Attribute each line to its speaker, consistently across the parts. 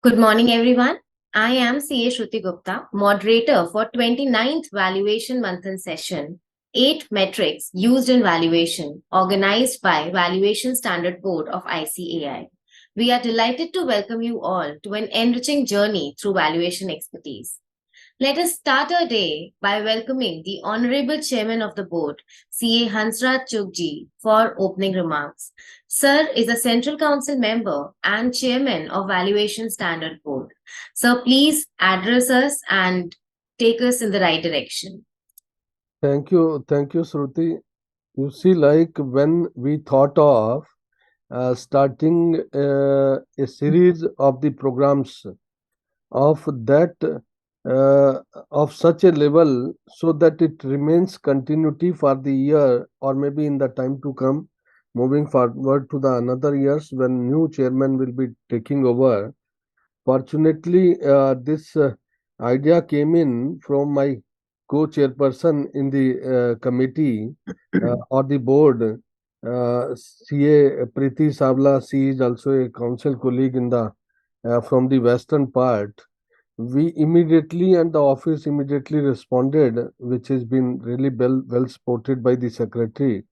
Speaker 1: Good morning, everyone. I am CA Shruti Gupta, moderator for 29th Valuation Manthan session, 8 metrics used in valuation, organized by Valuation Standard Board of ICAI. We are delighted to welcome you all to an enriching journey through valuation expertise. Let us start our day by welcoming the Honorable Chairman of the Board, CA Hansraj Chugji, for opening remarks. Sir is a Central Council member and Chairman of Valuation Standard Board. Sir, please address us and take us in the right direction.
Speaker 2: Thank you, Shruti. You see, like when we thought of starting a series of the programs of that of such a level so that it remains continuity for the year or maybe in the time to come, moving forward to the another years when new chairman will be taking over. Fortunately, this idea came in from my co-chairperson in the committee or the board, CA Preeti Savla. She is also a council colleague in the from the western part. We immediately and the office immediately responded, which has been really well supported by the secretary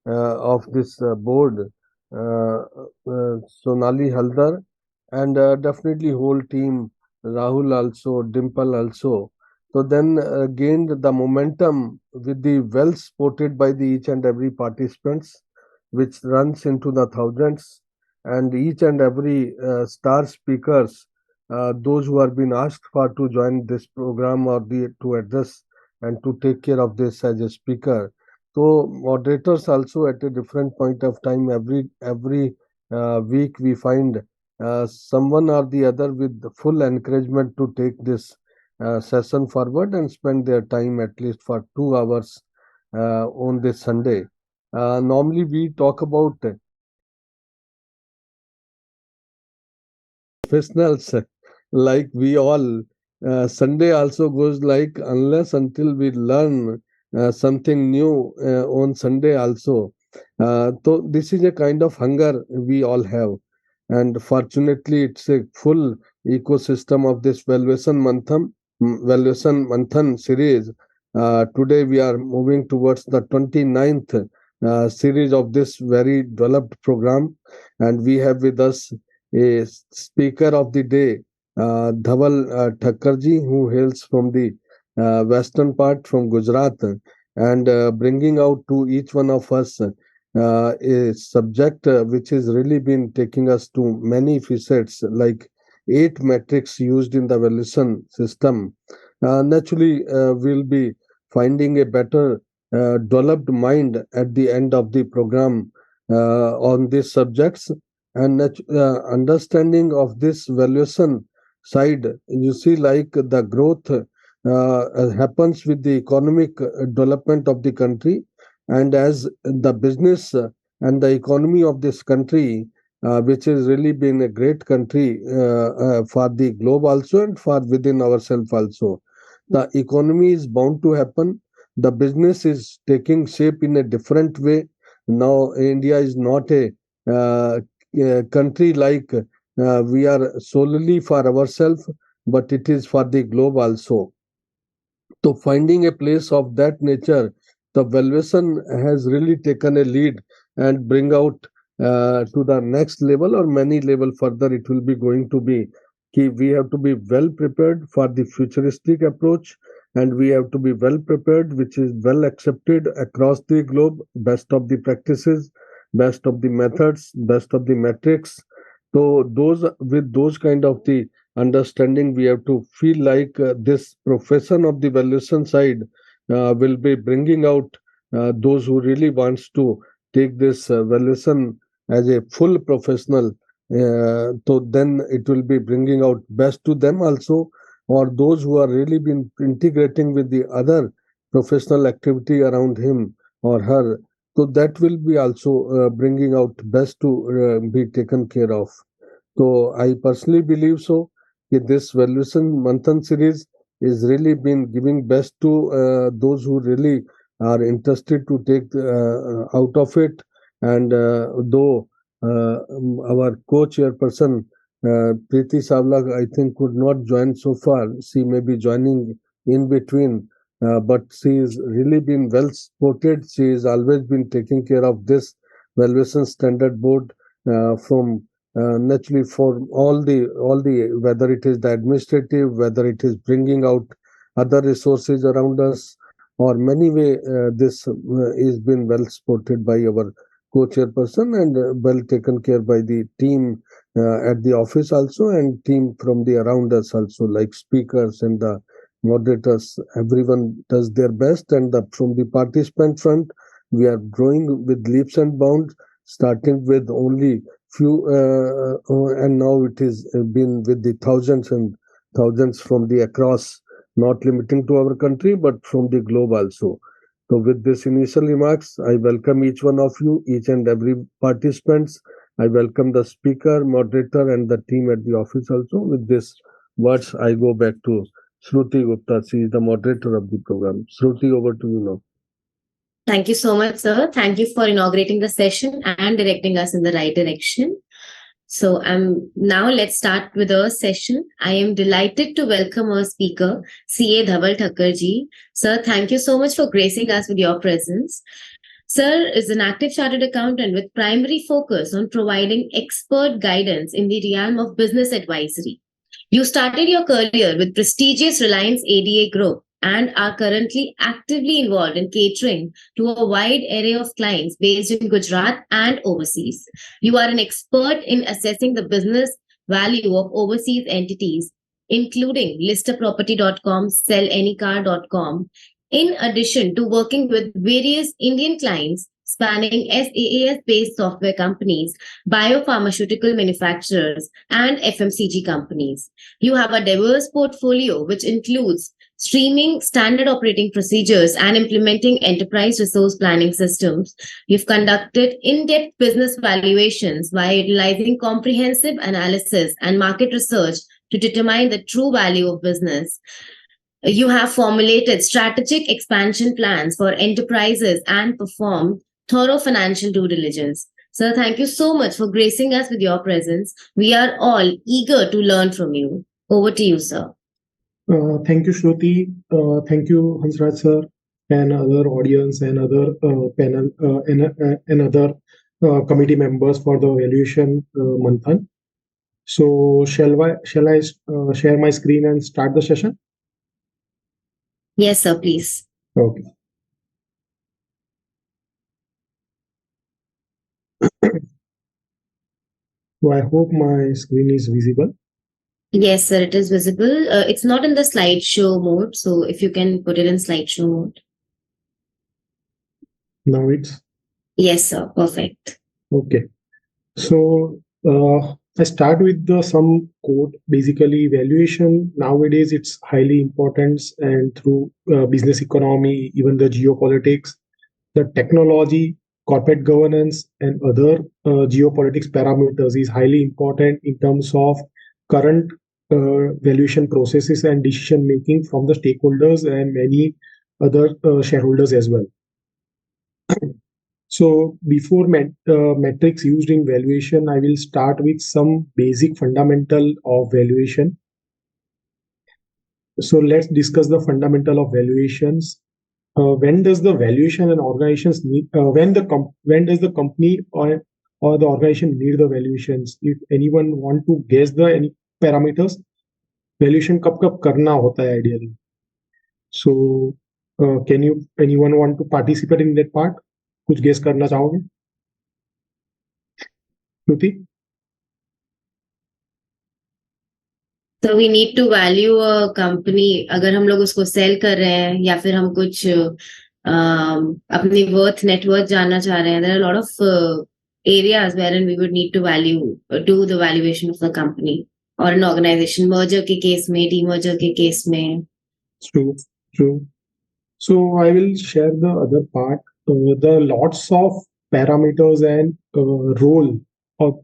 Speaker 2: of this board, Sonali Haldar, and definitely whole team, Rahul also, Dimple also. So then gained the momentum with the well supported by the each and every participants, which runs into the thousands, and each and every star speakers, those who have been asked for to join this program or the to address and to take care of this as a speaker. So moderators also at a different point of time every week we find someone or the other with the full encouragement to take this session forward and spend their time at least for 2 hours on this Sunday. Normally we talk about professionals like we all. Sunday also goes like unless until we learn something new on Sunday also. So this is a kind of hunger we all have, and fortunately it's a full ecosystem of this valuation manthan series. Today we are moving towards the 29th series of this very developed program, and we have with us a speaker of the day, Dhaval Thakkarji, who hails from the western part from Gujarat, and bringing out to each one of us a subject which has really been taking us to many facets, like 8 metrics used in the valuation system. Naturally, we'll be finding a better developed mind at the end of the program on these subjects, and understanding of this valuation side. You see, like the growth happens with the economic development of the country, and as the business and the economy of this country, which has really been a great country for the globe also and for within ourselves also. The economy is bound to happen. The business is taking shape in a different way. Now, India is not a country like we are solely for ourselves, but it is for the globe also. So finding a place of that nature, the valuation has really taken a lead and bring out to the next level or many level further. It will be going to be key. We have to be well prepared for the futuristic approach, and we have to be well prepared, which is well accepted across the globe. Best of the practices, best of the methods, best of the metrics. So those with those kind of the understanding, we have to feel like this profession of the valuation side will be bringing out those who really wants to take this valuation as a full professional. So then it will be bringing out best to them also, or those who are really been integrating with the other professional activity around him or her. So that will be also bringing out best to be taken care of. So I personally believe so. This valuation Manthan series is really been giving best to those who really are interested to take out of it. And though our co-chairperson Preeti Savla, I think, could not join so far. She may be joining in between, but she has really been well supported. She has always been taking care of this valuation standard board from naturally for all the whether it is the administrative, whether it is bringing out other resources around us, or many way this is been well supported by our co-chairperson and well taken care by the team at the office also, and team from the around us also, like speakers and the moderators. Everyone does their best, and from the participant front, we are growing with leaps and bounds, starting with only few, and now it is been with the thousands and thousands from the across, not limiting to our country, but from the globe also. So with this initial remarks, I welcome each one of you, each and every participants. I welcome the speaker, moderator, and the team at the office also. With this words, I go back to Shruti Gupta. She is the moderator of the program. Shruti, over to you now.
Speaker 1: Thank you so much, sir. Thank you for inaugurating the session and directing us in the right direction. So now let's start with our session. I am delighted to welcome our speaker, CA Dhaval Thakkarji. Sir, thank you so much for gracing us with your presence. Sir is an active chartered accountant with primary focus on providing expert guidance in the realm of business advisory. You started your career with prestigious Reliance ADA Group and are currently actively involved in catering to a wide array of clients based in Gujarat and overseas. You are an expert in assessing the business value of overseas entities, including listaproperty.com, sellanycar.com, in addition to working with various Indian clients spanning SaaS based software companies, biopharmaceutical manufacturers, and FMCG companies. You have a diverse portfolio which includes streaming standard operating procedures and implementing enterprise resource planning systems. You've conducted in-depth business valuations by utilizing comprehensive analysis and market research to determine the true value of business. You have formulated strategic expansion plans for enterprises and performed thorough financial due diligence. Sir, thank you so much for gracing us with your presence. We are all eager to learn from you. Over to you, sir.
Speaker 3: Thank you, Shruti. Thank you, Hansraj sir, and other audience and other panel and other committee members for the valuation Manthan. So shall I share my screen and start the session?
Speaker 1: Yes, sir, please.
Speaker 3: Okay. So I hope my screen is visible.
Speaker 1: Yes, sir, it is visible. It's not in the slideshow mode, so if you can put it in slideshow mode.
Speaker 3: Now it's?
Speaker 1: Yes, sir, perfect.
Speaker 3: Okay. So I start with some quote. Basically, valuation nowadays it's highly important, and through business economy, even the geopolitics, the technology, corporate governance, and other geopolitics parameters is highly important in terms of current valuation processes and decision making from the stakeholders and many other shareholders as well. So before metrics used in valuation, I will start with some basic fundamental of valuation. So let's discuss the fundamental of valuations. When does the valuation and organizations need? When does the company or the organization need the valuations? If anyone want to guess the any parameters, valuation कब करना होता है ideally? So anyone want to participate in that part? कुछ guess करना चाहोगे? श्रुति?
Speaker 1: So we need to value a company. अगर हम लोग उसको sell कर रहे हैं या फिर हम कुछ अपनी net worth जानना चाह रहे हैं, there are a lot of areas wherein we would need to do the valuation of the company or an organization. Merger के case में, demerger के case में.
Speaker 3: True. So I will share the other part. The lots of parameters and role, or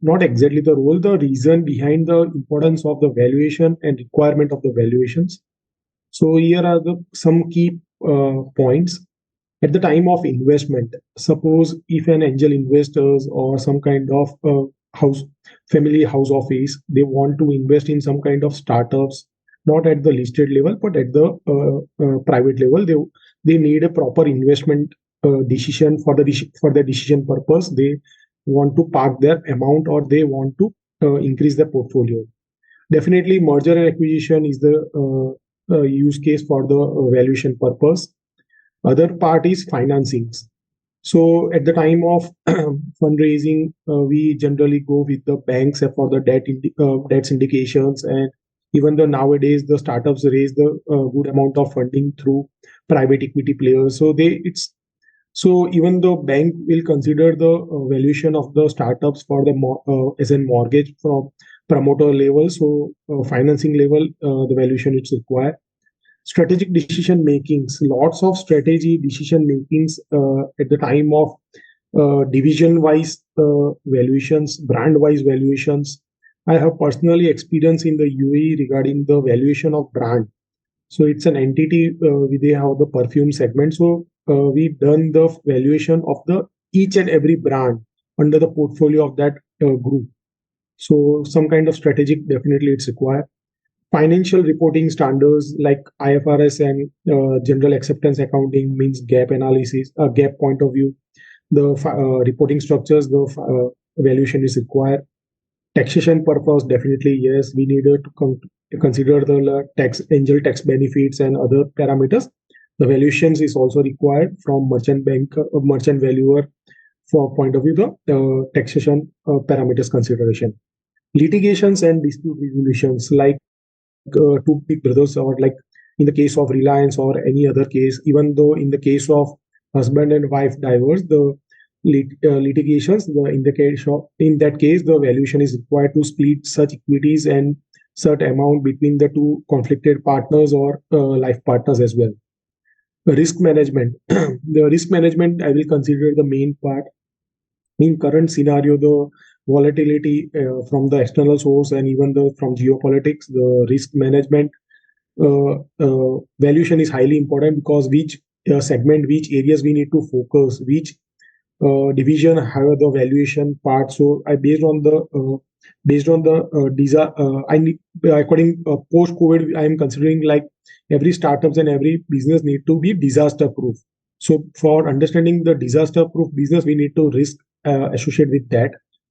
Speaker 3: not exactly the role, the reason behind the importance of the valuation and requirement of the valuations. So here are some key points. At the time of investment, suppose if an angel investors or some kind of house family house office, they want to invest in some kind of startups, not at the listed level but at the private level. They need a proper investment decision for for the decision purpose. They want to park their amount or they want to increase their portfolio. Definitely merger and acquisition is the use case for the valuation purpose. Other part is financings. So at the time of fundraising, we generally go with the banks for the debt syndications, and even though nowadays the startups raise the good amount of funding through private equity players. So so even though bank will consider the valuation of the startups for the as a mortgage from promoter level, so financing level, the valuation is required. Strategic decision makings, lots of strategy decision makings at the time of division wise valuations, brand wise valuations. I have personally experienced in the UAE regarding the valuation of brand. So it's an entity, they have the perfume segment. So we done the valuation of the each and every brand under the portfolio of that group. So some kind of strategic definitely it's required. Financial reporting standards like IFRS and general acceptance accounting means gap analysis, gap point of view. The reporting structures, the valuation is required. Taxation purpose, definitely yes, we needed to consider the tax angel tax benefits and other parameters. The valuations is also required from merchant bank, merchant valuer for point of view the taxation parameters consideration. Litigations and dispute resolutions like two big brothers, or like in the case of Reliance or any other case, even though in the case of husband and wife divorce, the litigations, in that case, the valuation is required to split such equities and such amount between the two conflicted partners or life partners as well. Risk management. The risk management, I will consider the main part. In current scenario, the volatility from the external source and even the from geopolitics, the risk management valuation is highly important, because which segment, which areas we need to focus, which division have the valuation part. So I based on the I need, according post COVID, I am considering like every startups and every business need to be disaster proof. So for understanding the disaster proof business, we need to risk associate with that.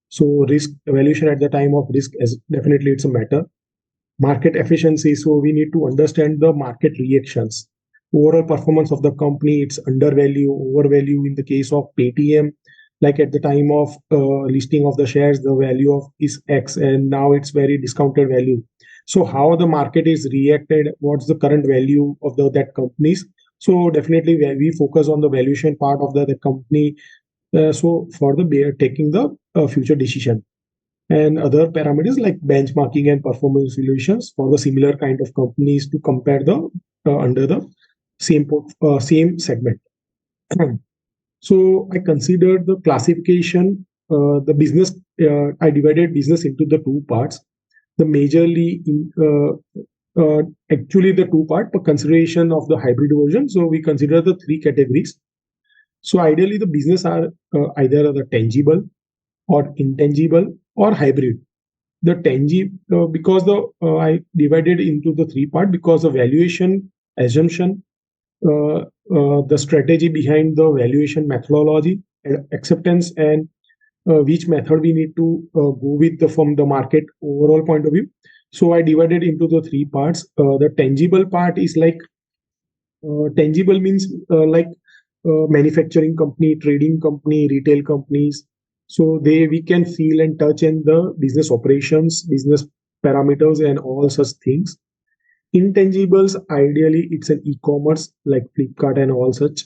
Speaker 3: So risk evaluation at the time of risk is definitely it's a matter. Market efficiency. So we need to understand the market reactions. Overall performance of the company, it's undervalue, overvalue in the case of Paytm. Like at the time of listing of the shares, the value of is X, and now it's very discounted value. So how the market is reacted, what's the current value of that companies. So definitely we focus on the valuation part of the company. So for the taking the future decision, and other parameters like benchmarking and performance solutions for the similar kind of companies to compare the under the same segment. So I considered the classification, the business. I divided business into the two parts. The majorly actually the two part for consideration of the hybrid version. So we consider the three categories. So ideally, the business are either the tangible or intangible or hybrid. The tangible, because the I divided into the three part, because the valuation assumption, the strategy behind the valuation methodology, acceptance, and which method we need to go with from the market overall point of view. So I divided into the three parts. The tangible part is like tangible means like manufacturing company, trading company, retail companies. So they we can feel and touch in the business operations, business parameters, and all such things. Intangibles, ideally, it's an e-commerce like Flipkart and all such.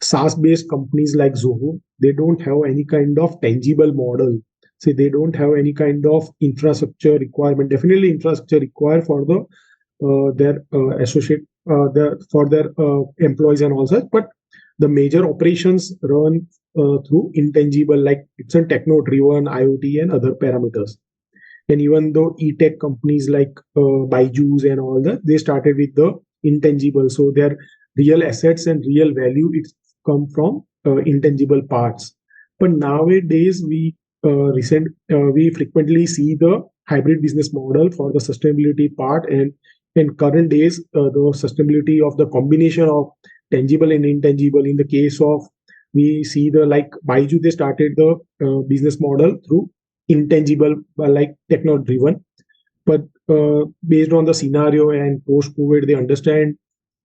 Speaker 3: SaaS-based companies like Zoho, they don't have any kind of tangible model. Say they don't have any kind of infrastructure requirement. Definitely, infrastructure required for the their associate, for their employees and all such. But the major operations run through intangible, like it's a techno-driven IoT and other parameters. And even though e-tech companies like Byju's and all that, they started with the intangible. So their real assets and real value it's come from intangible parts. But nowadays we we frequently see the hybrid business model for the sustainability part, and in current days, the sustainability of the combination of tangible and intangible. In the case of, we see the like Baiju, they started the business model through intangible, like techno driven, but based on the scenario and post COVID, they understand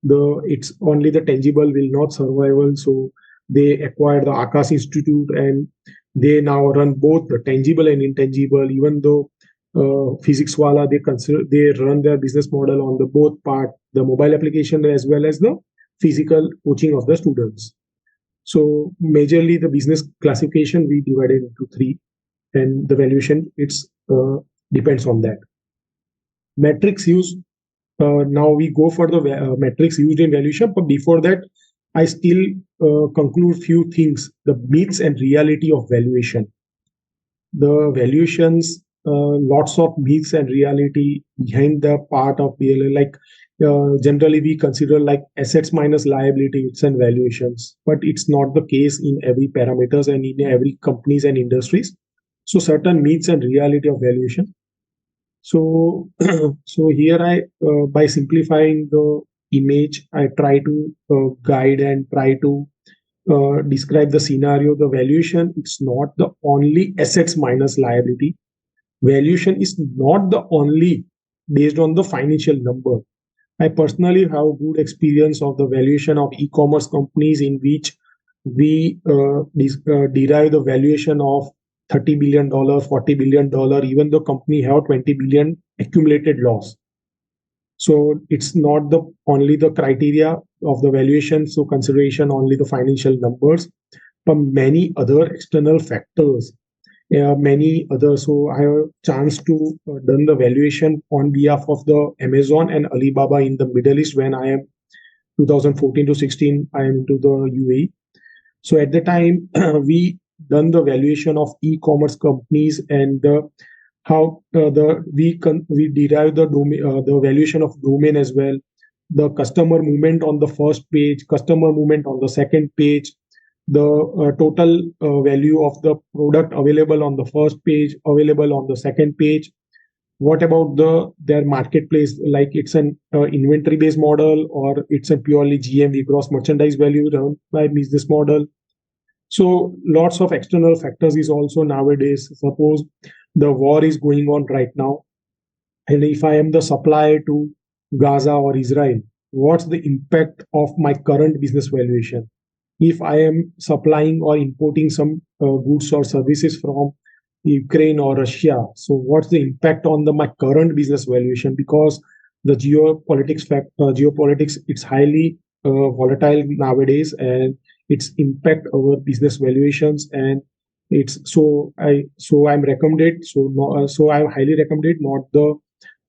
Speaker 3: the it's only the tangible will not survival. So they acquired the Akas Institute, and they now run both the tangible and intangible. Even though physics wala, they run their business model on the both part, the mobile application as well as the physical coaching of the students. So majorly the business classification we divided into three, and the valuation it's depends on that. Metrics used, now we go for the metrics used in valuation, but before that I still conclude few things, the myths and reality of valuation. The valuations, lots of myths and reality behind the part of BLA, like generally we consider like assets minus liability, it's and valuations, but it's not the case in every parameters and in every companies and industries. So certain myths and reality of valuation. So, so here I, by simplifying the image, I try to guide and try to describe the scenario. The valuation, it's not the only assets minus liability. Valuation is not the only based on the financial number. I personally have good experience of the valuation of e-commerce companies in which we derive the valuation of $30 billion, $40 billion, even though company have 20 billion accumulated loss. So it's not the only the criteria of the valuation, so consideration only the financial numbers, but many other external factors, many others. So I have chance to done the valuation on behalf of the Amazon and Alibaba in the Middle East when I am 2014 to 16. I am into the UAE. So at the time, we done the valuation of e-commerce companies, and how we derive the valuation of domain as well, the customer movement on the first page, customer movement on the second page, the total value of the product available on the first page, available on the second page. What about their marketplace, like it's an inventory based model, or it's a purely GMV, gross merchandise value, run by business model. So lots of external factors is also nowadays. Suppose the war is going on right now, and if I am the supplier to Gaza or Israel, what's the impact of my current business valuation? If I am supplying or importing some goods or services from Ukraine or Russia, so what's the impact on my current business valuation? Because the geopolitics, it's highly volatile nowadays, and its impact our business valuations. And it's I'm recommended, so I highly recommended not the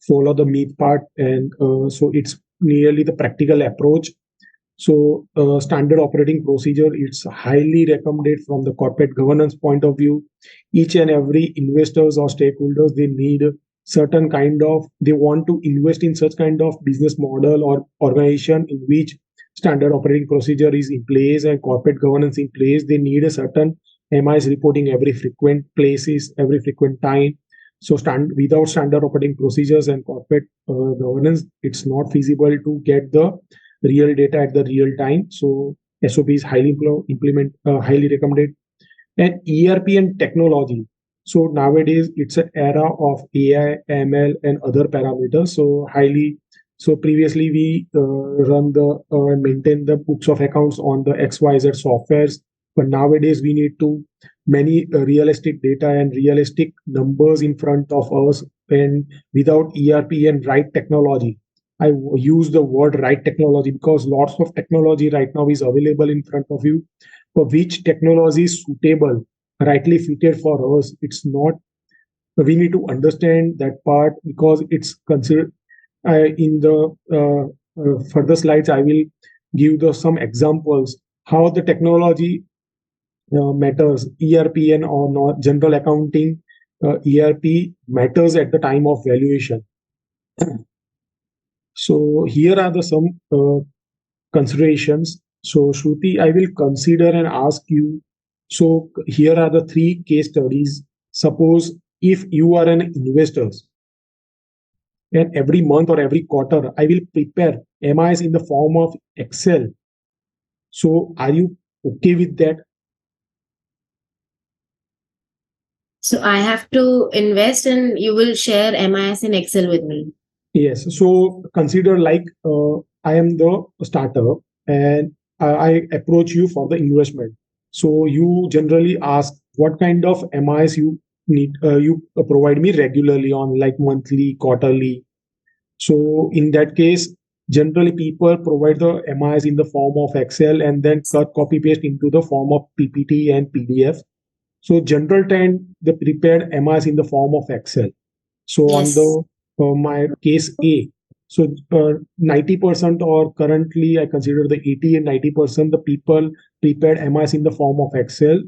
Speaker 3: follow the myth part, and so it's nearly the practical approach. So standard operating procedure, it's highly recommended from the corporate governance point of view. Each and every investors or stakeholders, they need certain kind of, they want to invest in such kind of business model or organization in which standard operating procedure is in place and corporate governance in place. They need a certain MIs reporting every frequent places, every frequent time. So without standard operating procedures and corporate governance, it's not feasible to get the real data at the real time. So SOP is highly recommended. And ERP and technology. So nowadays it's an era of AI, ML, and other parameters. So highly. So previously we run the maintain the books of accounts on the XYZ softwares, but nowadays we need to many realistic data and realistic numbers in front of us. And without ERP and right technology, I use the word right technology because lots of technology right now is available in front of you, but which technology is suitable, rightly fitted for us? It's not. We need to understand that part because it's considered. In the further slides, I will give some examples how the technology matters. ERP and or not general accounting, ERP matters at the time of valuation. So here are some considerations. So Shruti, I will consider and ask you. So here are the three case studies Suppose if you are an investor and every month or every quarter, I will prepare MIs in the form of Excel. So are you okay with that?
Speaker 1: So I have to invest and you will share MIS in Excel with me.
Speaker 3: Yes. So consider like I am the startup and I approach you for the investment. So you generally ask what kind of MIs you need, you provide me regularly on like monthly, quarterly. So in that case, generally people provide the MIs in the form of Excel and then cut copy paste into the form of PPT and PDF. So general time they prepared MIs in the form of Excel. So on
Speaker 1: Yes.
Speaker 3: the my case A, so 90% or currently I consider the 80 and 90% the people prepared MIs in the form of Excel.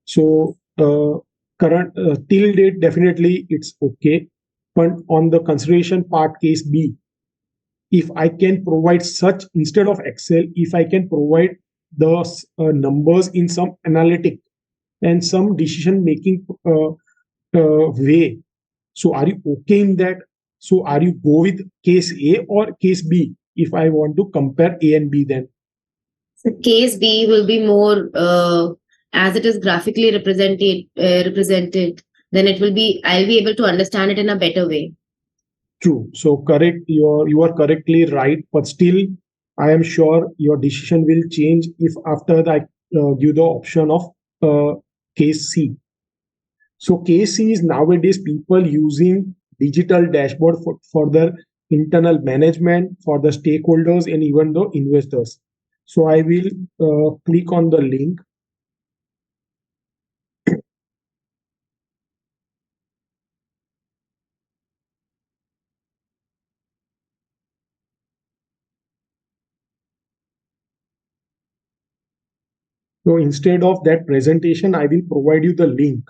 Speaker 3: So current till date definitely it's okay. But on the consideration part case B, if I can provide such instead of Excel, if I can provide the numbers in some analytic and some decision making way, so are you okay in that? So are you go with case A or case B? If I want to compare A and B, then
Speaker 1: So case B will be more as it is graphically represented. Then it will be. I'll be able to understand it in a better way.
Speaker 3: true. So correct. You are correctly right. But still, I am sure your decision will change if after that give the option of case C. So case C is nowadays people using digital dashboard for their internal management, for the stakeholders, and even the investors. So I will click on the link. So instead of that presentation, I will provide you the link.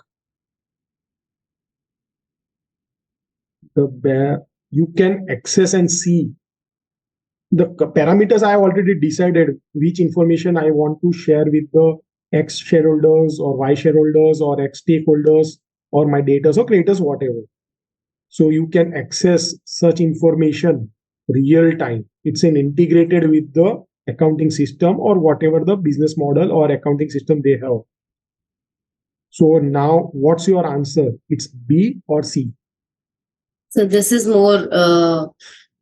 Speaker 3: You can access and see the parameters. I have already decided which information I want to share with the X shareholders or Y shareholders or X stakeholders or my data or creators, whatever. So you can access such information real time. It's an integrated with the accounting system or whatever the business model or accounting system they have. So now what's your answer? It's B or C?
Speaker 1: So this is more.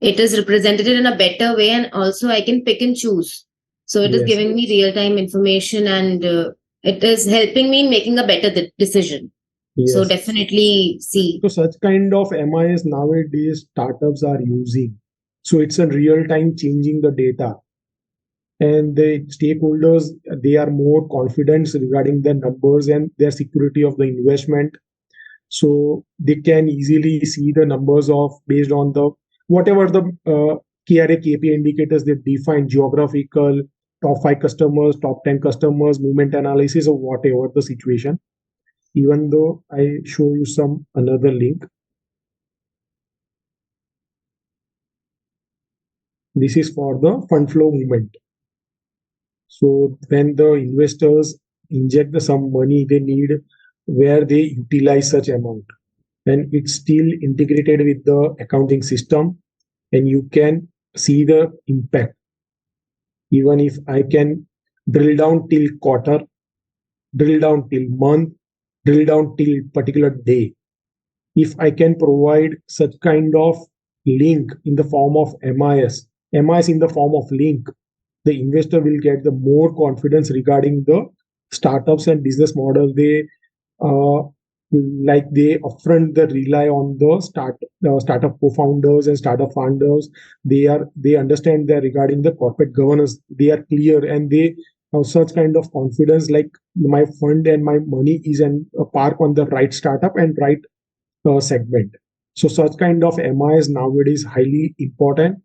Speaker 1: It is represented in a better way, and also I can pick and choose. So it is
Speaker 3: Yes.
Speaker 1: giving me real time information, and it is helping me in making a better decision. So
Speaker 3: Yes.
Speaker 1: definitely C.
Speaker 3: So such kind of MIS nowadays startups are using. So it's a real time changing the data. And the stakeholders, they are more confident regarding the numbers and their security of the investment. So they can easily see the numbers of based on the whatever the KRA KPI indicators they define, geographical, top 5 customers, top 10 customers, movement analysis, or whatever the situation. Even though I show you some another link, this is for the fund flow movement. So when the investors inject some money they need, where they utilize such amount, and it's still integrated with the accounting system, and you can see the impact. Even if I can drill down till quarter, drill down till month, drill down till particular day, if I can provide such kind of link in the form of MIS in the form of link, the investor will get the more confidence regarding the startups and business model. They uh, like they upfront the rely on the startup co-founders and startup founders. They understand that regarding the corporate governance, they are clear and they have such kind of confidence. Like my fund and my money is in a park on the right startup and right segment. So such kind of MI is nowadays highly important,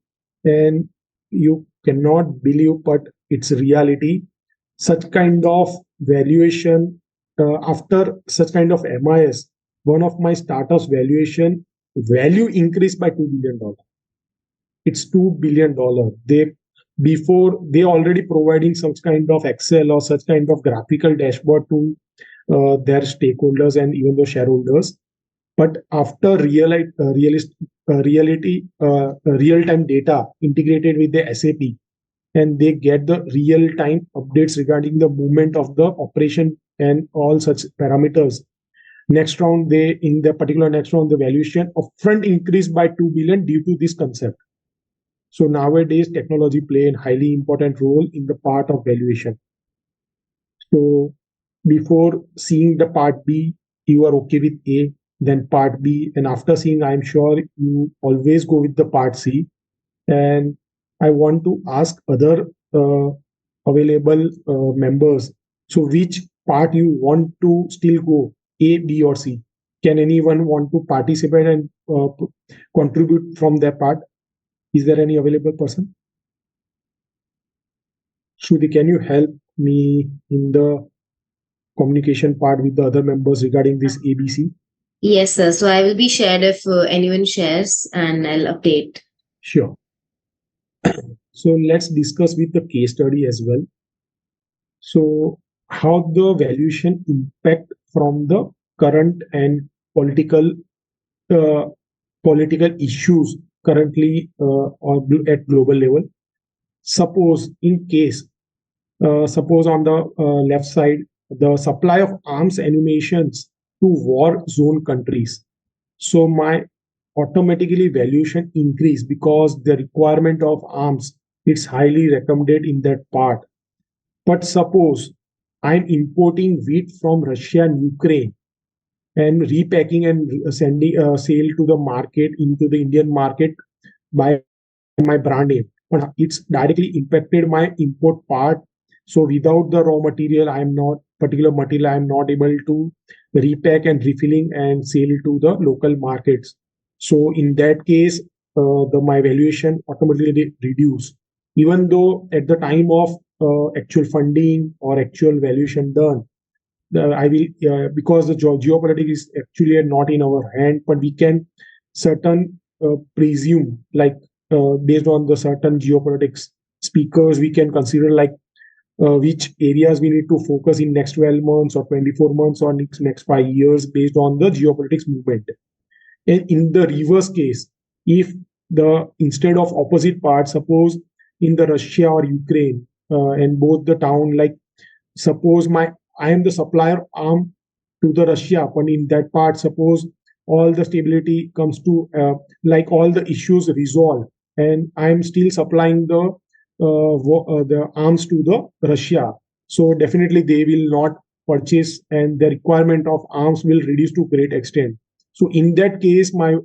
Speaker 3: and you cannot believe, but it's reality. Such kind of valuation after such kind of MIS, one of my startups valuation value increased by $2 billion. It's $2 billion. They before they already providing such kind of Excel or such kind of graphical dashboard to their stakeholders and even the shareholders. But after real-time data integrated with the SAP, and they get the real-time updates regarding the movement of the operation and all such parameters. Next round, they in the particular next round, the valuation upfront increased by 2 billion due to this concept. So nowadays, technology play a highly important role in the part of valuation. So before seeing the part B, you are okay with A, then part B, and after seeing, I'm sure you always go with the part C. And I want to ask other available members. So which part you want to still go, A, B, or C? Can anyone want to participate and contribute from their part? Is there any available person? Shruti, can you help me in the communication part with the other members regarding this ABC?
Speaker 1: Yes, sir. So I will be shared if anyone shares, and I'll update.
Speaker 3: Sure. So let's discuss with the case study as well. So how the valuation impact from the current and political uh, political issues currently or at global level. Suppose in case, suppose on the left side, the supply of arms ammunitions to war zone countries. So my automatically valuation increase because the requirement of arms it's highly recommended in that part. But suppose I'm importing wheat from Russia and Ukraine and repacking and sending sale to the market into the Indian market by my brand name. But it's directly impacted my import part. So without the raw material, I'm not particular material, I'm not able to repack and refilling and sell to the local markets. So in that case, the my valuation automatically reduce. Even though at the time of actual funding or actual valuation done, I will because the geopolitics is actually not in our hand, but we can certain presume like based on the certain geopolitics speakers, we can consider like which areas we need to focus in next 12 months or 24 months or next 5 years based on the geopolitics movement. And in the reverse case, if the instead of opposite part, suppose in the Russia or Ukraine and both the town like suppose my I am the supplier arm to the Russia, but in that part, suppose all the stability comes to like all the issues resolve, and I am still supplying the arms to the Russia. So definitely they will not purchase, and the requirement of arms will reduce to great extent. So in that case, my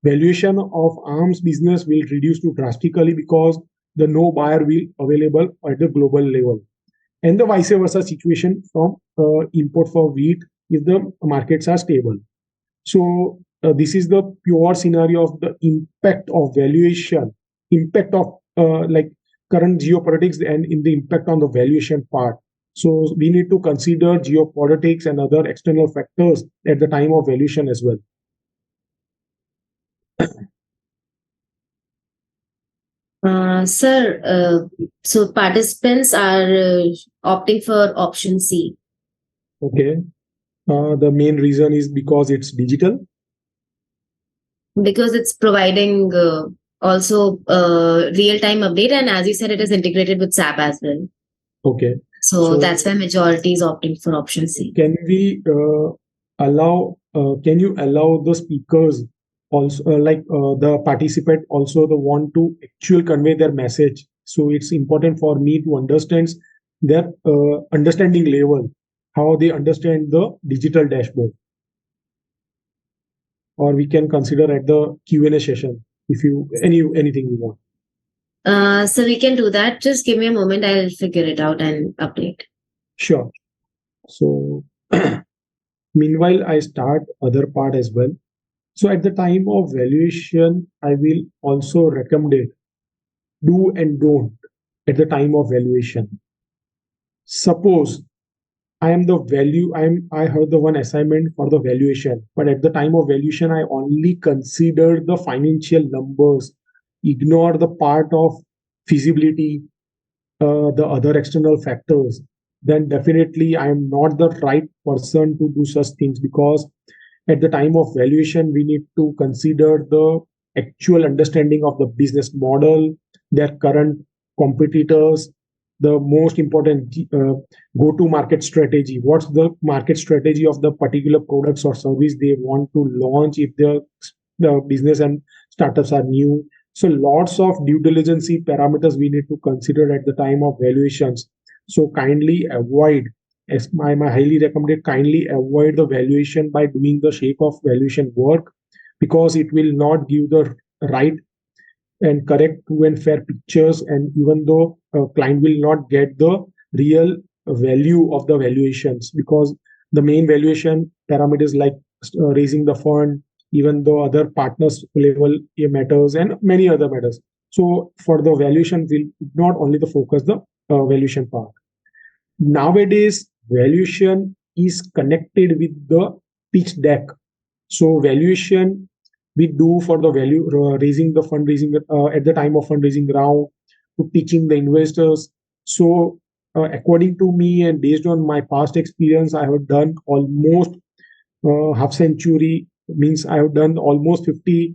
Speaker 3: valuation of arms business will reduce to drastically because the no buyer will available at the global level, and the vice versa situation from import for wheat if the markets are stable. So this is the pure scenario of the impact of valuation, impact of like current geopolitics and in the impact on the valuation part. So we need to consider geopolitics and other external factors at the time of valuation as well.
Speaker 1: Sir, so participants are opting for option C
Speaker 3: Okay. The main reason is because it's digital.
Speaker 1: because it's providing also real-time update, and as you said, it is integrated with SAP as well.
Speaker 3: Okay.
Speaker 1: So that's why majority is opting for option C.
Speaker 3: Can we can you allow the speakers also, the participant also the want to actually convey their message? So it's important for me to understand their understanding level, how they understand the digital dashboard, or we can consider at the Q&A session if you anything you want.
Speaker 1: So we can do that. Just give me a moment. I'll figure it out and update.
Speaker 3: Sure. So meanwhile, I start other part as well. So at the time of valuation, I will also recommend do and don't at the time of valuation. Suppose I heard the one assignment for the valuation, but at the time of valuation, I only consider the financial numbers, ignore the part of feasibility, the other external factors. then definitely I am not the right person to do such things, because at the time of valuation, we need to consider the actual understanding of the business model, their current competitors, the most important go-to market strategy. What's the market strategy of the particular products or service they want to launch if the business and startups are new. So lots of due diligence parameters we need to consider at the time of valuations. So kindly avoid, as my highly recommended, kindly avoid the valuation by doing the shape of valuation work, because it will not give the right and correct, true and fair pictures, and even though client will not get the real value of the valuations, because the main valuation parameters like raising the fund, even though other partners level matters and many other matters. So for the valuation, will not only the focus the valuation part. Nowadays valuation is connected with the pitch deck. So valuation we do for the value raising the fundraising at the time of fundraising round, to pitching the investors. So according to me and based on my past experience, I have done almost half century, means I have done almost 50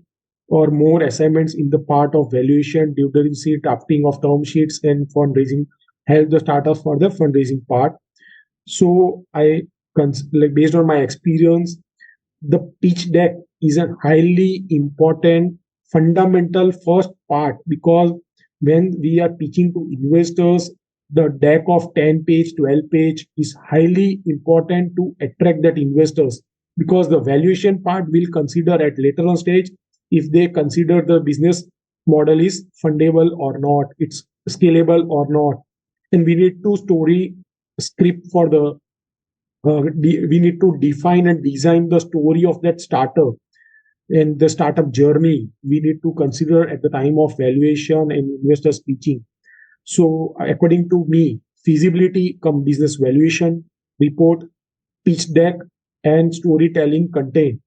Speaker 3: or more assignments in the part of valuation, due diligence, drafting of term sheets, and fundraising, help the startups for the fundraising part. So I like based on my experience, the pitch deck is a highly important fundamental first part, because when we are pitching to investors, the deck of 10 page 12 page is highly important to attract that investors, because the valuation part will consider at later on stage if they consider the business model is fundable or not, it's scalable or not. And we need to story script for the we need to define and design the story of that startup and the startup journey we need to consider at the time of valuation and investor speaking. So according to me, feasibility come business valuation report, pitch deck, and storytelling content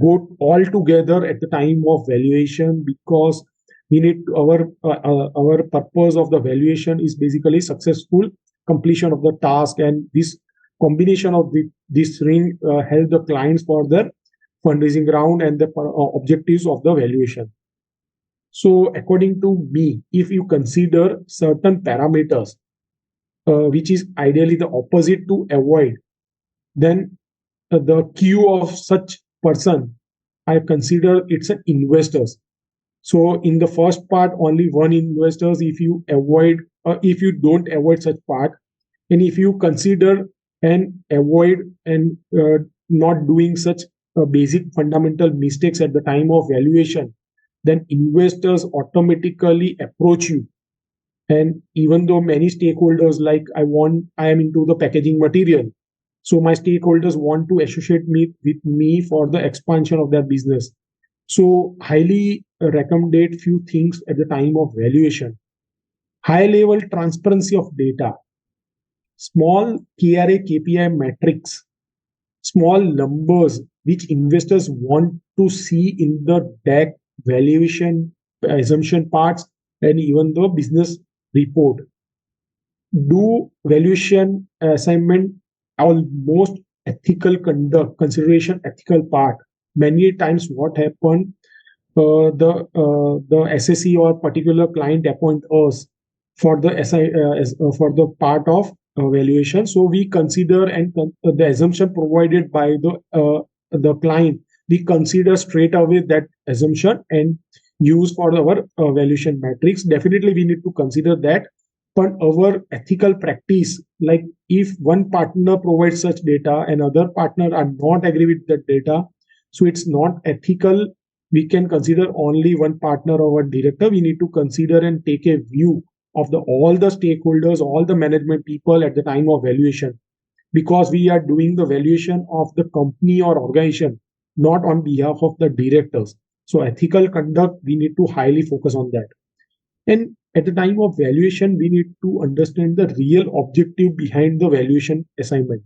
Speaker 3: go all together at the time of valuation, because we need our purpose of the valuation is basically successful completion of the task, and this combination of this ring help the clients for their fundraising round and the objectives of the valuation. So according to me, if you consider certain parameters which is ideally the opposite to avoid, then the queue of such person I consider it's an investors. So in the first part, only one investors. If you avoid, if you don't avoid such part, and if you consider and avoid and not doing such basic fundamental mistakes at the time of valuation, then investors automatically approach you. And even though many stakeholders like I am into the packaging material, so my stakeholders want to associate me with me for the expansion of their business. So highly recommended few things at the time of valuation: high level transparency of data, small KRA KPI metrics, small numbers which investors want to see in the deck, valuation, assumption parts, and even the business report. Do valuation assignment almost ethical conduct, consideration ethical part. Many times what happened, the SSE or particular client appoint us for the for the part of valuation. So we consider and the assumption provided by the client, we consider straight away that assumption and use for our valuation metrics. Definitely, we need to consider that. But our ethical practice, like if one partner provides such data and other partner are not agree with that data, so it's not ethical. We can consider only one partner or one director. We need to consider and take a view of the all the stakeholders, all the management people at the time of valuation, because we are doing the valuation of the company or organization, not on behalf of the directors. So ethical conduct, we need to highly focus on that. And at the time of valuation, we need to understand the real objective behind the valuation assignment.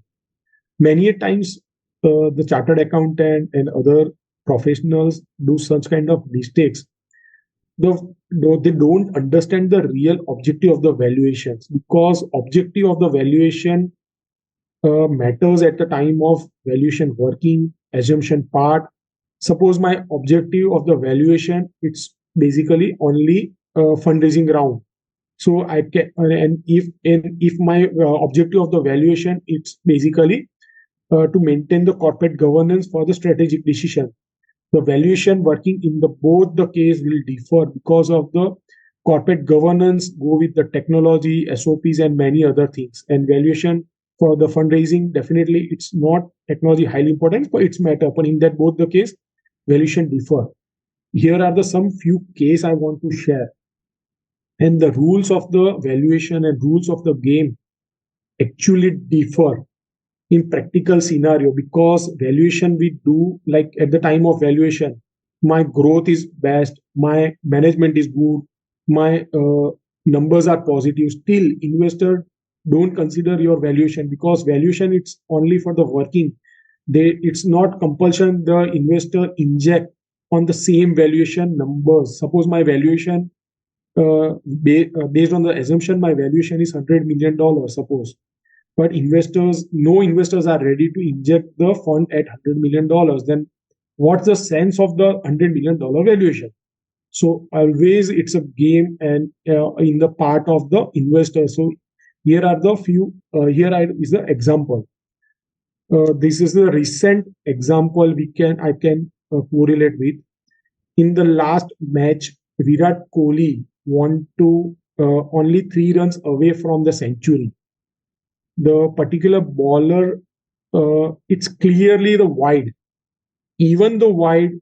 Speaker 3: Many a times, the chartered accountant and other professionals do such kind of mistakes. they don't understand the real objective of the valuations, because objective of the valuation matters at the time of valuation working assumption part. Suppose my objective of the valuation, it's basically only fundraising round. So I can, and if my objective of the valuation, it's basically to maintain the corporate governance for the strategic decision. The valuation working in the both the case will differ because of the corporate governance go with the technology, SOPs, and many other things. And valuation for the fundraising, definitely it's not technology highly important, but it's matter. But in that both the case, valuation differ. Here are the some few case I want to share. And the rules of the valuation and rules of the game actually differ in practical scenario, because valuation we do like at the time of valuation, my growth is best, my management is good, my numbers are positive, still investor don't consider your valuation, because valuation it's only for the working. It's not compulsion the investor inject on the same valuation numbers. Suppose my valuation based on the assumption my valuation is $100 million, suppose, but no investors are ready to inject the fund at $100 million, then what's the sense of the $100 million valuation? So always it's a game, and in the part of the investor. So here are the few. Is the example. This is the recent example I can correlate with. In the last match, Virat Kohli won to only 3 runs away from the century. The particular bowler, it's clearly the wide. Even the wide,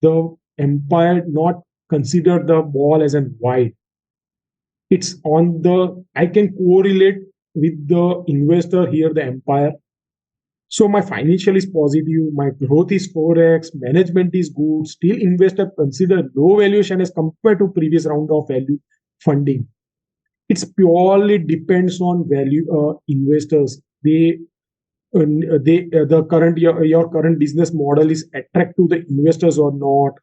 Speaker 3: the umpire not consider the ball as a wide. It's on the, I can correlate with the investor here, the umpire. So my financial is positive, my growth is 4x, management is good. Still, investor consider low valuation as compared to previous round of value funding. It's purely depends on value investors. The current your current business model is attract to the investors or not.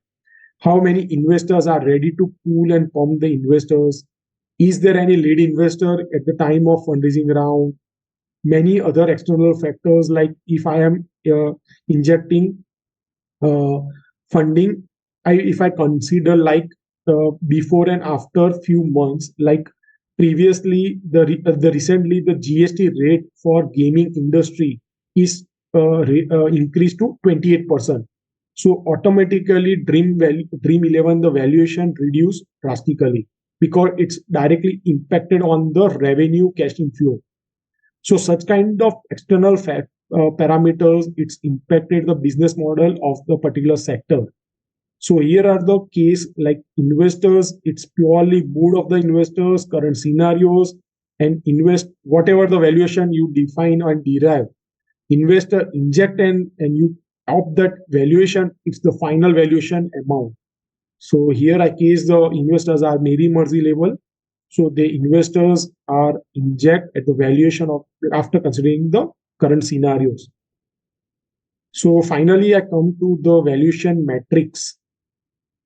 Speaker 3: How many investors are ready to pool and pump the investors? Is there any lead investor at the time of fundraising round? Many other external factors, like if I am injecting uh, funding, if I consider like before and after few months, like previously the recently the GST rate for gaming industry is increased to 28%. So automatically Dream 11 the valuation reduced drastically, because it's directly impacted on the revenue cash inflow. So such kind of external parameters, it's impacted the business model of the particular sector. So here are the case like investors, it's purely mood of the investors, current scenarios, and invest whatever the valuation you define and derive. Investor inject and you top that valuation, it's the final valuation amount. So here I case the investors are Mary Mercy level. So the investors are inject at the valuation of after considering the current scenarios. So finally, I come to the valuation metrics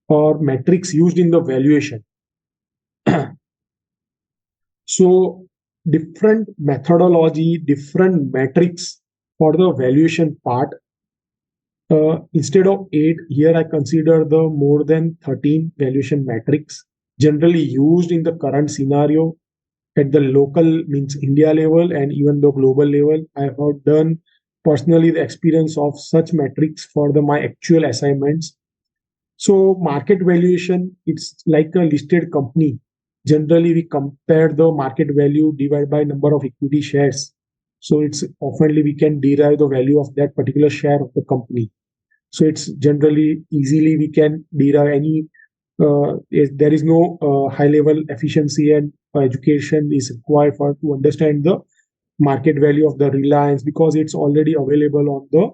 Speaker 3: or metrics used in the valuation. So different methodology, different metrics for the valuation part. Instead of 8, here I consider the more than 13 valuation metrics generally used in the current scenario at the local means India level and even the global level. I have done personally the experience of such metrics for my actual assignments. So market valuation, it's like a listed company. Generally, we compare the market value divided by number of equity shares. So it's oftenly we can derive the value of that particular share of the company. So it's generally easily we can derive any. There is no high level efficiency and education is required for to understand the market value of the Reliance, because it's already available on the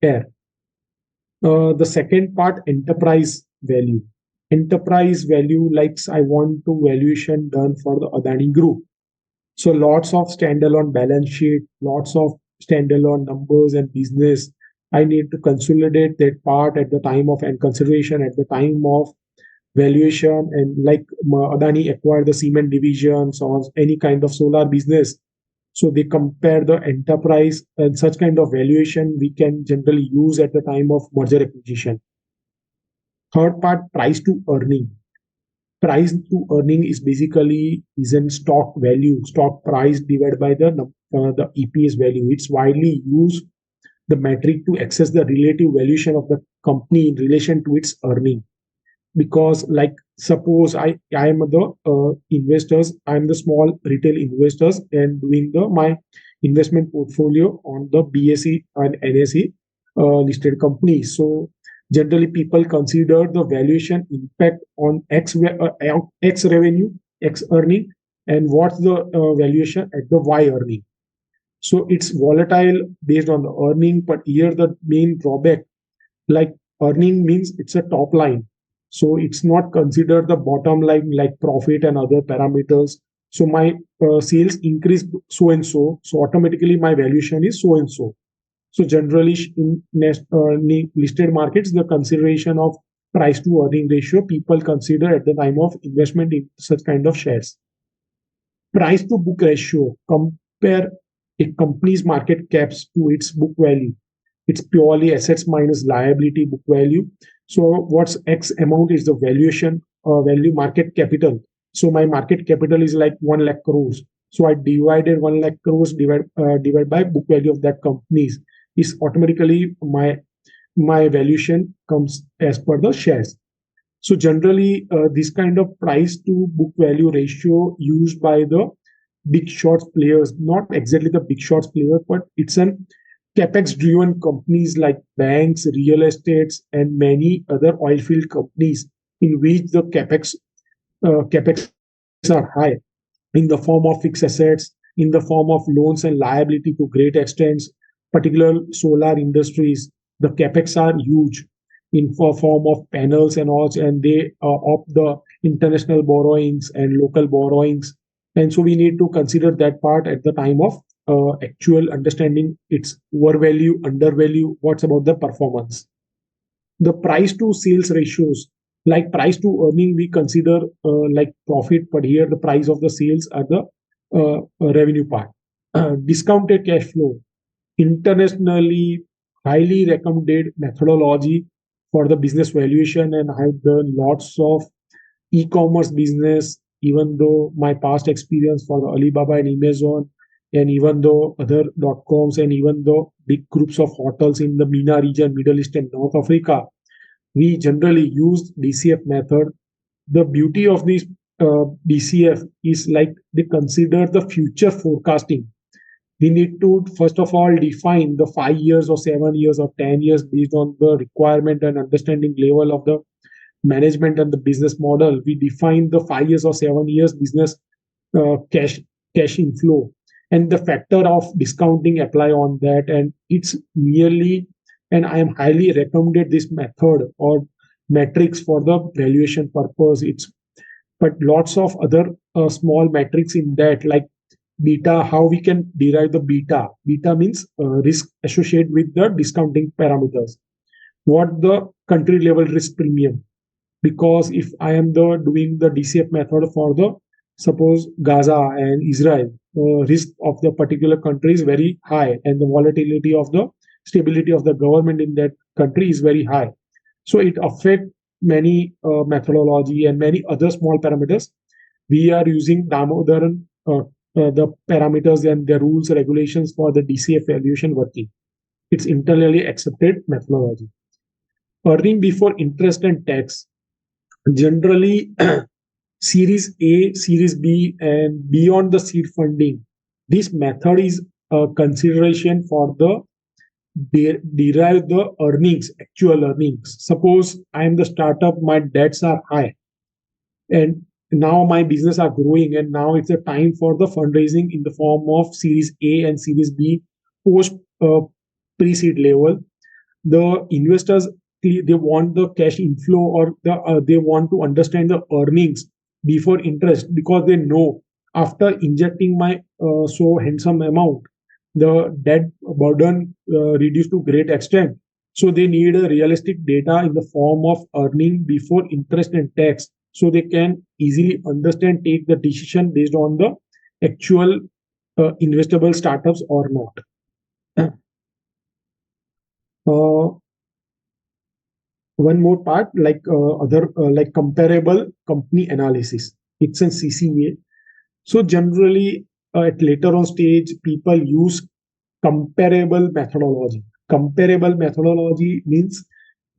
Speaker 3: air. The second part, enterprise value. Enterprise value, like I want to valuation done for the Adani Group. So lots of standalone balance sheet, lots of standalone numbers and business. I need to consolidate that part at the time of and consideration at the time of valuation, and like Adani acquired the cement divisions or any kind of solar business. So they compare the enterprise, and such kind of valuation we can generally use at the time of merger acquisition. Third part, price to earning. Price to earning is basically is in stock value, stock price divided by the EPS value. It's widely used the metric to assess the relative valuation of the company in relation to its earning. Because like suppose I am the investors, I am the small retail investors and doing the my investment portfolio on the BSE and NSE listed companies. So generally people consider the valuation impact on x revenue, x earning, and what's the valuation at the y earning. So it's volatile based on the earning, but here the main drawback, like earning means it's a top line, so it's not considered the bottom line like profit and other parameters. So my sales increase so and so, so automatically my valuation is so and so. So generally in listed markets, the consideration of price to earning ratio people consider at the time of investment in such kind of shares. Price to book ratio, compare a company's market caps to its book value. It's purely assets minus liability book value. So what's X amount is the valuation value market capital. So my market capital is like 1 lakh crores. So I divided 1 lakh crores divide by book value of that companies, is automatically my valuation comes as per the shares. So generally, this kind of price to book value ratio used by the big shots players, not exactly the big shots players, but it's an capex driven companies like banks, real estates, and many other oil field companies in which the capex are high in the form of fixed assets, in the form of loans and liability to great extents. Particular solar industries, the capex are huge in form of panels and all, and they opt the international borrowings and local borrowings. And so we need to consider that part at the time of actual understanding its overvalue, undervalue, what's about the performance. The price to sales ratios, like price to earning we consider like profit, but here the price of the sales are the revenue part. Discounted cash flow, internationally highly recommended methodology for the business valuation, and I've done lots of e-commerce business, even though my past experience for the Alibaba and Amazon, and even though other dot coms, and even though big groups of hotels in the MENA region, Middle East and North Africa, we generally use DCF method. The beauty of this DCF is like they consider the future forecasting. We need to first of all define the 5 years or 7 years or 10 years based on the requirement and understanding level of the management and the business model. We define the 5 years or 7 years business cash inflow, and the factor of discounting apply on that, and it's merely, and I am highly recommended this method or metrics for the valuation purpose. It's but lots of other small metrics in that, like beta, how we can derive the beta. Beta means risk associated with the discounting parameters. What the country level risk premium, because if I am the doing the DCF method for the suppose Gaza and Israel, the risk of the particular country is very high, and the volatility of the stability of the government in that country is very high. So it affects many methodology and many other small parameters. We are using Damodaran the parameters and the rules regulations for the DCF valuation working. It's internally accepted methodology. Earning before interest and tax, generally series A, series B, and beyond the seed funding. This method is a consideration for the derive the earnings, actual earnings. Suppose I am the startup, my debts are high, and now my business are growing, and now it's a time for the fundraising in the form of series A and series B post pre-seed level. The investors, they want the cash inflow, or they want to understand the earnings before interest, because they know after injecting my so handsome amount, the debt burden reduced to great extent. So they need a realistic data in the form of earning before interest and tax, so they can easily understand, take the decision based on the actual investable startups or not. Uh, One more part, like other like comparable company analysis. It's a CCA. So generally, at later on stage, people use comparable methodology. Comparable methodology means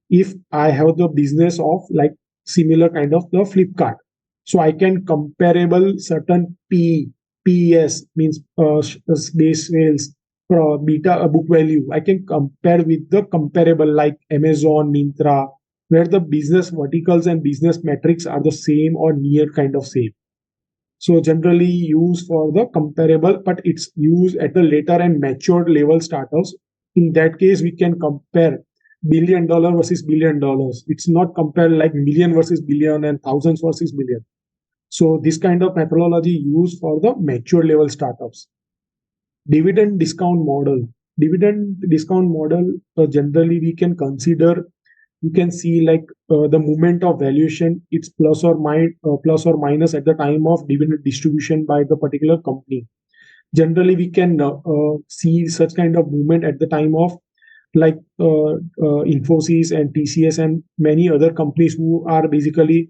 Speaker 3: if I have the business of like similar kind of the Flipkart, so I can comparable certain PES means base sales, beta book value. I can compare with the comparable like Amazon, Mintra, where the business verticals and business metrics are the same or near kind of same. So generally used for the comparable, but it's used at the later and matured level startups. In that case, we can compare $1 billion versus $1 billion. It's not compare like million versus billion and thousands versus billion. So this kind of methodology used for the mature level startups. Dividend discount model. Dividend discount model, generally we can consider, you can see like the movement of valuation, it's plus or minus at the time of dividend distribution by the particular company. Generally we can see such kind of movement at the time of like Infosys and TCS and many other companies who are basically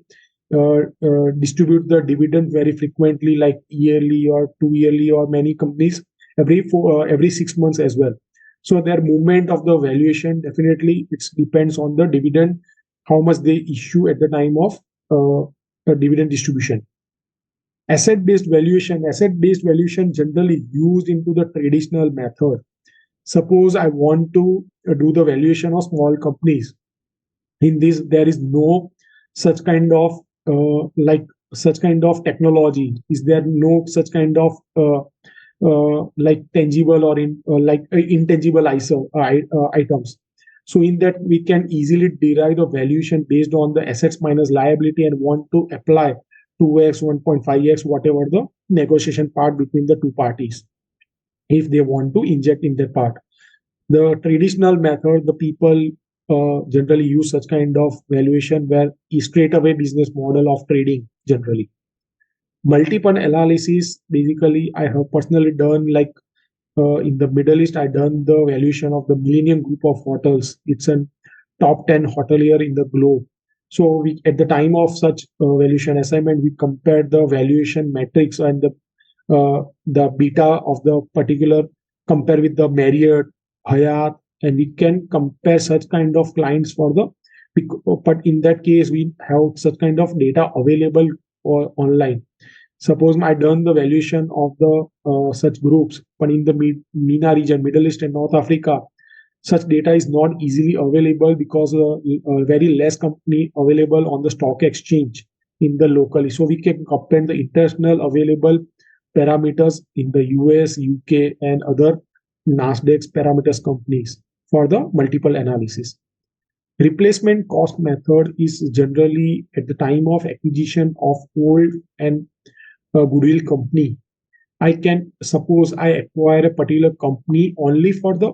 Speaker 3: distribute the dividend very frequently, like yearly or 2 yearly, or many companies every 6 months as well. So their movement of the valuation, definitely it depends on the dividend, how much they issue at the time of dividend distribution. Asset based valuation generally used into the traditional method. Suppose I want to do the valuation of small companies. In this, there is no such kind of like such kind of technology. Is there no such kind of like tangible or intangible items? So in that, we can easily derive the valuation based on the assets minus liability and want to apply 2x, 1.5x, whatever the negotiation part between the two parties, if they want to inject in that part. The traditional method, the people generally use such kind of valuation where straight away business model of trading generally. Multiple analysis, basically, I have personally done like in the Middle East, I done the valuation of the Millennium Group of hotels. It's a top 10 hotelier in the globe. So we, at the time of such valuation assignment, we compared the valuation metrics and the beta of the particular, compare with the Marriott, Hyatt, and we can compare such kind of clients for the. But in that case, we have such kind of data available or online. Suppose I done the valuation of the such groups, but in the MENA region, Middle East and North Africa, such data is not easily available because very less company available on the stock exchange in the locally. So we can compare the international available parameters in the US, UK, and other Nasdaq's parameters companies for the multiple analysis. Replacement cost method is generally at the time of acquisition of old and goodwill company. I can suppose I acquire a particular company only for the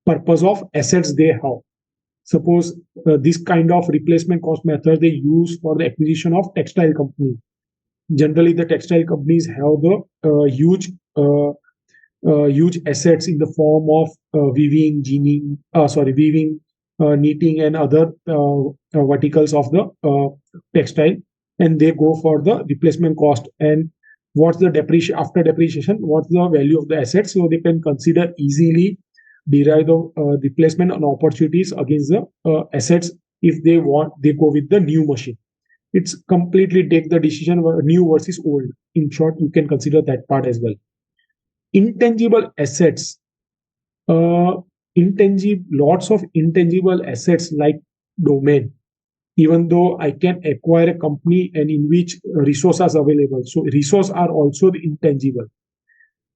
Speaker 3: purpose of assets they have. Suppose this kind of replacement cost method they use for the acquisition of textile company. Generally, the textile companies have the huge assets in the form of weaving, knitting, and other verticals of the textile, and they go for the replacement cost. And what's the depreciation after depreciation? What's the value of the assets? So they can consider easily derive the replacement and opportunities against the assets. If they want, they go with the new machine. It's completely take the decision new versus old. In short, you can consider that part as well. Intangible assets, uh, intangible lots of intangible assets like domain. Even though I can acquire a company and in which resources are available, so resources are also the intangible,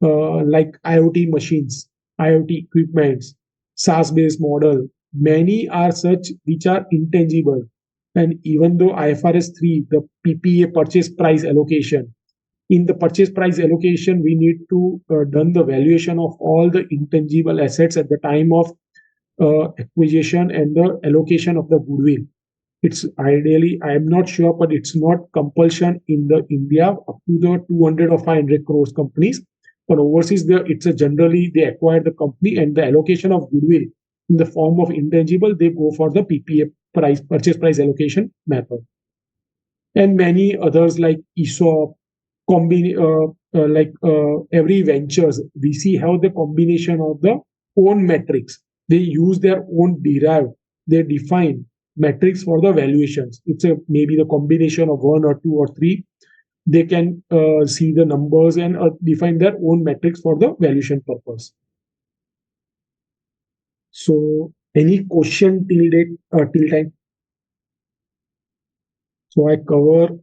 Speaker 3: like IoT machines, IoT equipments, SaaS based model. Many are such which are intangible. And even though IFRS 3, the PPA, purchase price allocation, in the purchase price allocation, we need to done the valuation of all the intangible assets at the time of acquisition and the allocation of the goodwill. It's ideally, I am not sure, but it's not compulsion in the India up to the 200 or 500 crores companies. But overseas, it's a generally they acquire the company and the allocation of goodwill in the form of intangible, they go for the PPA price, purchase price allocation method. And many others like ESOP, every ventures, we see how the combination of the own metrics, they use their own derived, they define metrics for the valuations. It's a maybe the combination of one or two or three. They can see the numbers and define their own metrics for the valuation purpose. So, any question till date, till time? So I cover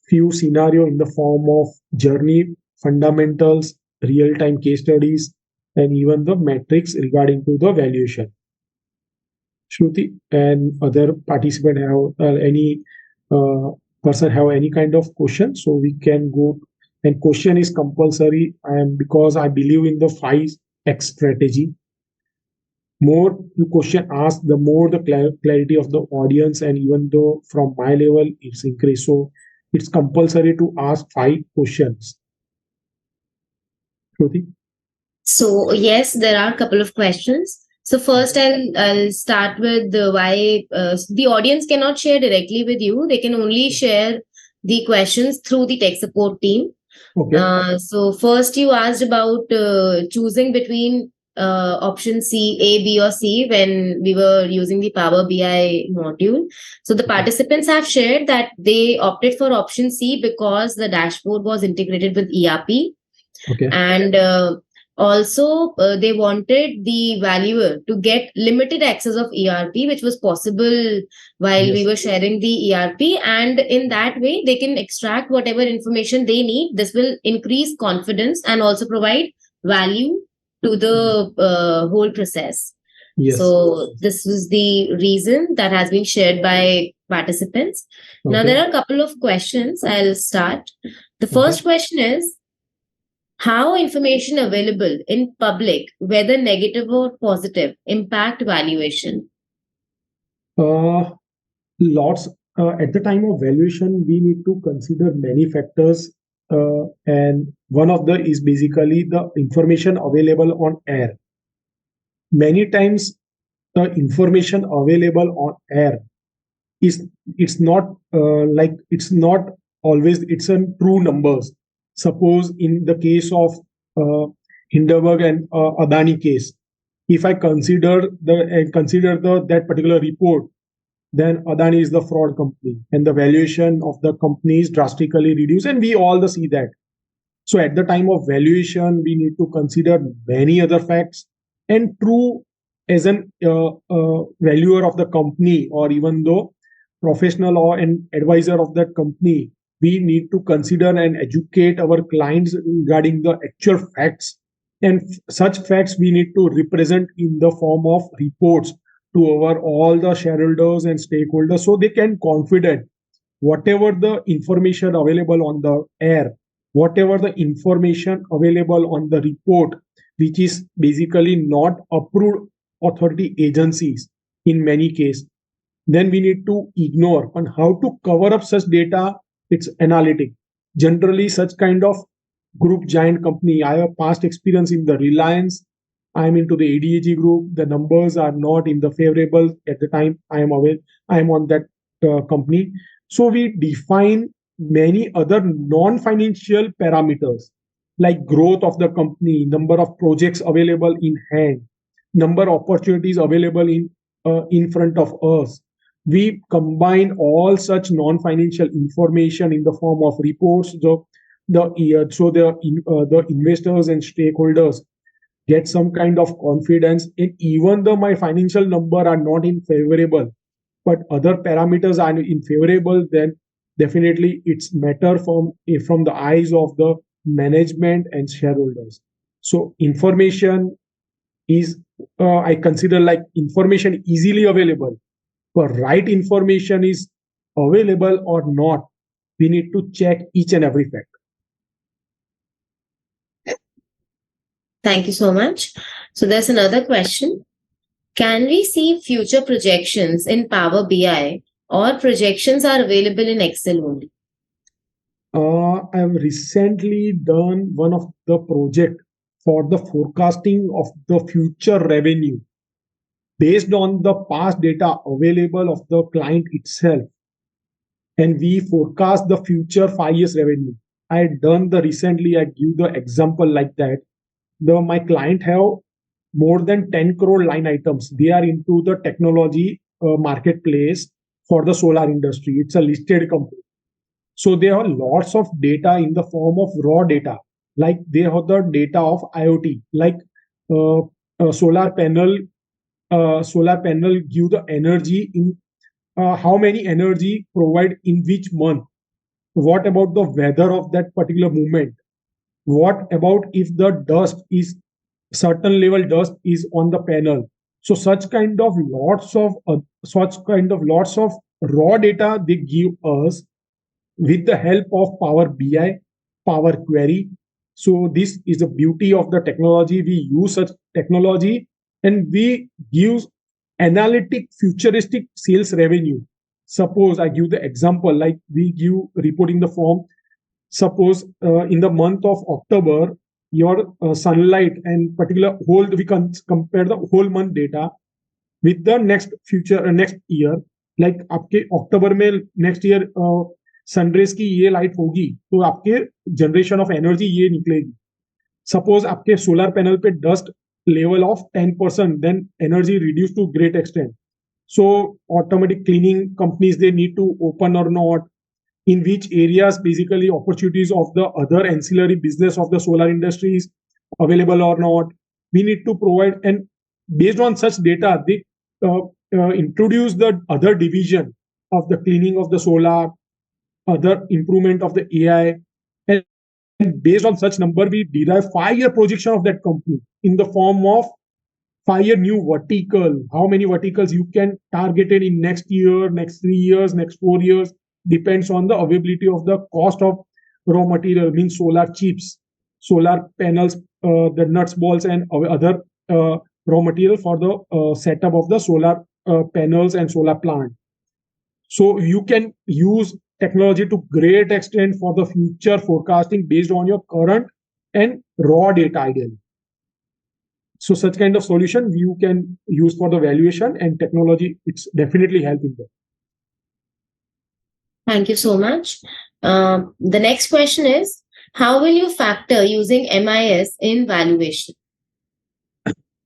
Speaker 3: few scenario in the form of journey, fundamentals, real-time case studies, and even the metrics regarding to the valuation. Shruti and other participant have any person have any kind of question, so we can go. And question is compulsory, and because I believe in the 5X strategy. More the question asked, the more the clarity of the audience, and even though from my level it's increased, so it's compulsory to ask 5 questions. Shruti?
Speaker 1: So yes, there are a couple of questions. So first, I'll start with why the audience cannot share directly with you. They can only share the questions through the tech support team.
Speaker 3: Okay.
Speaker 1: So first, you asked about choosing between option C, A, B, or C when we were using the Power BI module. So the participants have shared that they opted for option C because the dashboard was integrated with ERP.
Speaker 3: Okay.
Speaker 1: And also they wanted the valuer to get limited access of ERP, which was possible while we were sharing the ERP. And in that way, they can extract whatever information they need. This will increase confidence and also provide value to the whole process.
Speaker 3: Yes.
Speaker 1: So this was the reason that has been shared by participants. Now, there are a couple of questions. I'll start. The first question is, how information available in public, whether negative or positive, impact valuation?
Speaker 3: Lots. At the time of valuation, we need to consider many factors, and one of the is basically the information available on air. Many times, the information available on air is it's not it's not always it's in true numbers. Suppose in the case of Hindenburg and Adani case, if I consider that particular report, then Adani is the fraud company and the valuation of the company is drastically reduced, and we all see that. So at the time of valuation, we need to consider many other facts, and true as an valuer of the company, or even though professional or an advisor of that company, we need to consider and educate our clients regarding the actual facts. And such facts we need to represent in the form of reports to our all the shareholders and stakeholders, so they can confident whatever the information available on the air, whatever the information available on the report, which is basically not approved authority agencies in many cases, then we need to ignore. On how to cover up such data, it's analytic. Generally such kind of group giant company, I have past experience in the Reliance, I'm into the ADAG group, the numbers are not in the favorable at the time I am aware I am on that company. So we define many other non-financial parameters like growth of the company, number of projects available in hand, number of opportunities available in front of us. We combine all such non-financial information in the form of reports. The investors and stakeholders get some kind of confidence. And even though my financial number are not in favorable, but other parameters are in favorable, then definitely it's matter from the eyes of the management and shareholders. So information is I consider like information easily available, but right information is available or not, we need to check each and every fact.
Speaker 1: Thank you so much. So there's another question. Can we see future projections in Power BI or projections are available in Excel only?
Speaker 3: I've recently done one of the project for the forecasting of the future revenue based on the past data available of the client itself, and we forecast the future 5 years revenue. I had done the recently, I give the example like that. My client have more than 10 crore line items. They are into the technology marketplace for the solar industry. It's a listed company. So they have lots of data in the form of raw data. Like they have the data of IoT, like uh, solar panel. Solar panel give the energy in how many energy provide in which month. What about the weather of that particular moment? What about if the dust is certain level dust is on the panel? So such kind of lots of raw data they give us with the help of Power BI, Power Query. So this is the beauty of the technology. We use such technology and we give analytic futuristic sales revenue. Suppose I give the example, like we give report in the form. Suppose in the month of October, your sunlight and particular whole, we can compare the whole month data with the next year. Like आपके अक्टूबर में next year sun rays की ये light होगी तो आपके generation of energy ये निकलेगी. Suppose आपके सोलर पैनल पे dust level of 10%, then energy reduce to great extent. So automatic cleaning companies, they need to open or not, in which areas basically opportunities of the other ancillary business of the solar industry is available or not. We need to provide, and based on such data they uh, introduce the other division of the cleaning of the solar, other improvement of the AI, and based on such number we derive 5 year projection of that company in the form of 5 year new vertical. How many verticals you can target it in next year, next 3 years, next 4 years, depends on the availability of the cost of raw material, means solar chips, solar panels, the nuts, bolts, and other raw material for the setup of the solar panels and solar plant. So you can use technology to great extent for the future forecasting based on your current and raw data ideally. So such kind of solution you can use for the valuation, and technology, it's definitely helping them.
Speaker 1: Thank you so much. The next question is, how will you factor using MIS in valuation?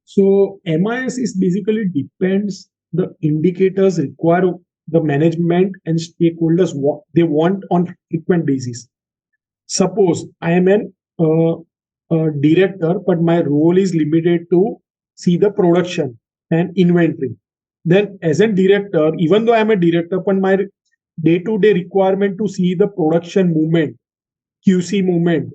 Speaker 3: So MIS is basically depends the indicators require the management and stakeholders what they want on frequent basis. Suppose I am an director, but my role is limited to see the production and inventory. Then, as a director, even though I am a director, but my day-to-day requirement to see the production movement, QC movement,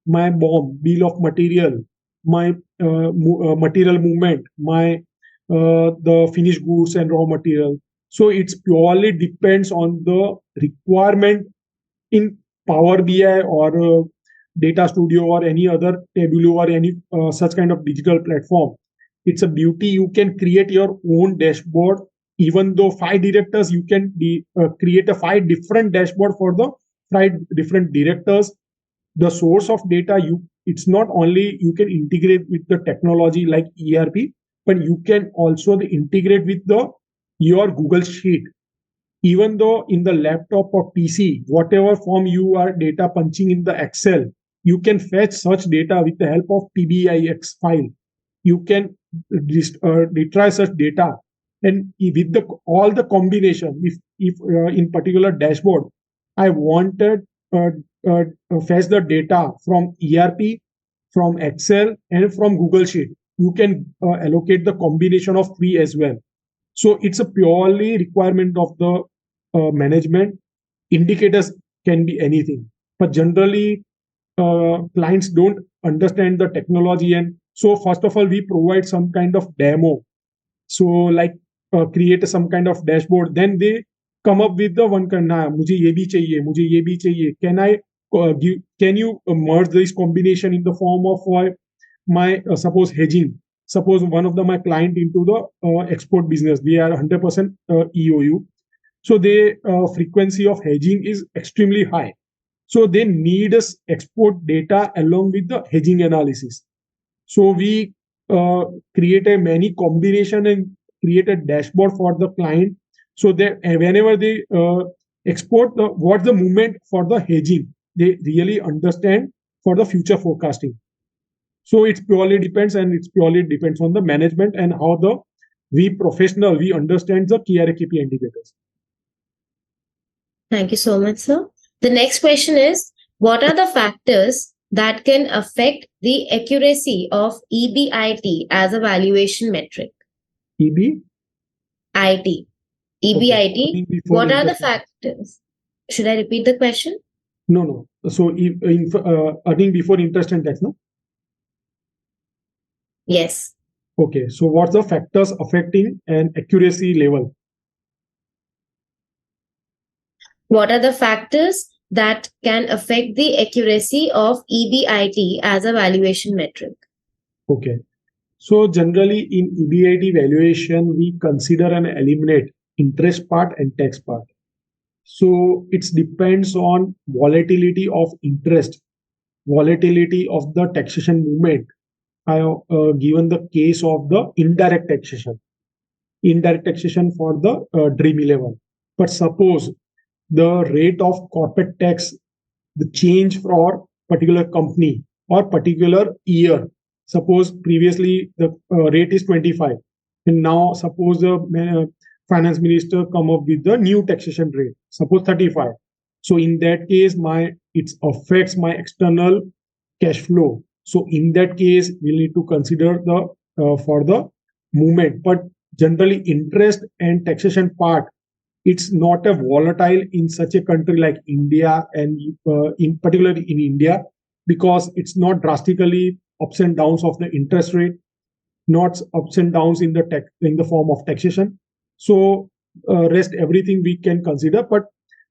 Speaker 3: my BOM, bill of material, my material movement, my the finished goods and raw material. So it's purely depends on the requirement in Power BI or Data Studio or any other Tableau or any such kind of digital platform. It's a beauty. You can create your own dashboard. Even though 5 directors, you can create a 5 different dashboard for the 5 different directors. The source of data, it's not only you can integrate with the technology like ERP, but you can also integrate with the your Google Sheet. Even though in the laptop or PC, whatever form you are data punching in the Excel, you can fetch such data with the help of PBIX file. You can retrieve such data, and with the all the combination. If in particular dashboard, I wanted uh, fetch the data from ERP, from Excel, and from Google Sheet, you can allocate the combination of three as well. So it's a purely requirement of the management. Indicators can be anything, but generally clients don't understand the technology, and so first of all we provide some kind of demo. So like create some kind of dashboard, then they come up with the one kind, मुझे ये भी चाहिए, मुझे ये भी चाहिए. Can you merge this combination in the form of my suppose hedging. suppose one of my client into the export business, they are 100% EOU. So the frequency of hedging is extremely high. So they need us export data along with the hedging analysis. So we create a many combination and create a dashboard for the client, so that whenever they export what's the movement for the hedging, they really understand for the future forecasting. So it purely depends, and it purely depends on the management and how the we professional we understand the key RKP indicators.
Speaker 1: Thank you so much, sir. The next question is, what are the factors that can affect the accuracy of EBIT as a valuation metric?
Speaker 3: EB.
Speaker 1: IT.
Speaker 3: Okay.
Speaker 1: EBIT.
Speaker 3: Before
Speaker 1: What are the
Speaker 3: interest.
Speaker 1: factors? Should I repeat the question?
Speaker 3: No. So earning before interest and tax, no?
Speaker 1: Yes.
Speaker 3: Okay. So what's the factors affecting an accuracy level?
Speaker 1: What are the factors that can affect the accuracy of EBIT as a valuation metric?
Speaker 3: Okay. So generally in EBIT valuation, we consider and eliminate interest part and tax part. So it depends on volatility of interest, volatility of the taxation movement. I have given the case of the indirect taxation for the Dream 11. But suppose the rate of corporate tax, the change for particular company or particular year. Suppose previously the rate is 25, and now suppose the finance minister come up with the new taxation rate, suppose 35. So in that case, it affects my external cash flow. So in that case, we need to consider the for the movement. But generally, interest and taxation part, it's not a volatile in such a country like India, and in particular in India, because it's not drastically ups and downs of the interest rate, not ups and downs in the form of taxation. So rest everything we can consider, but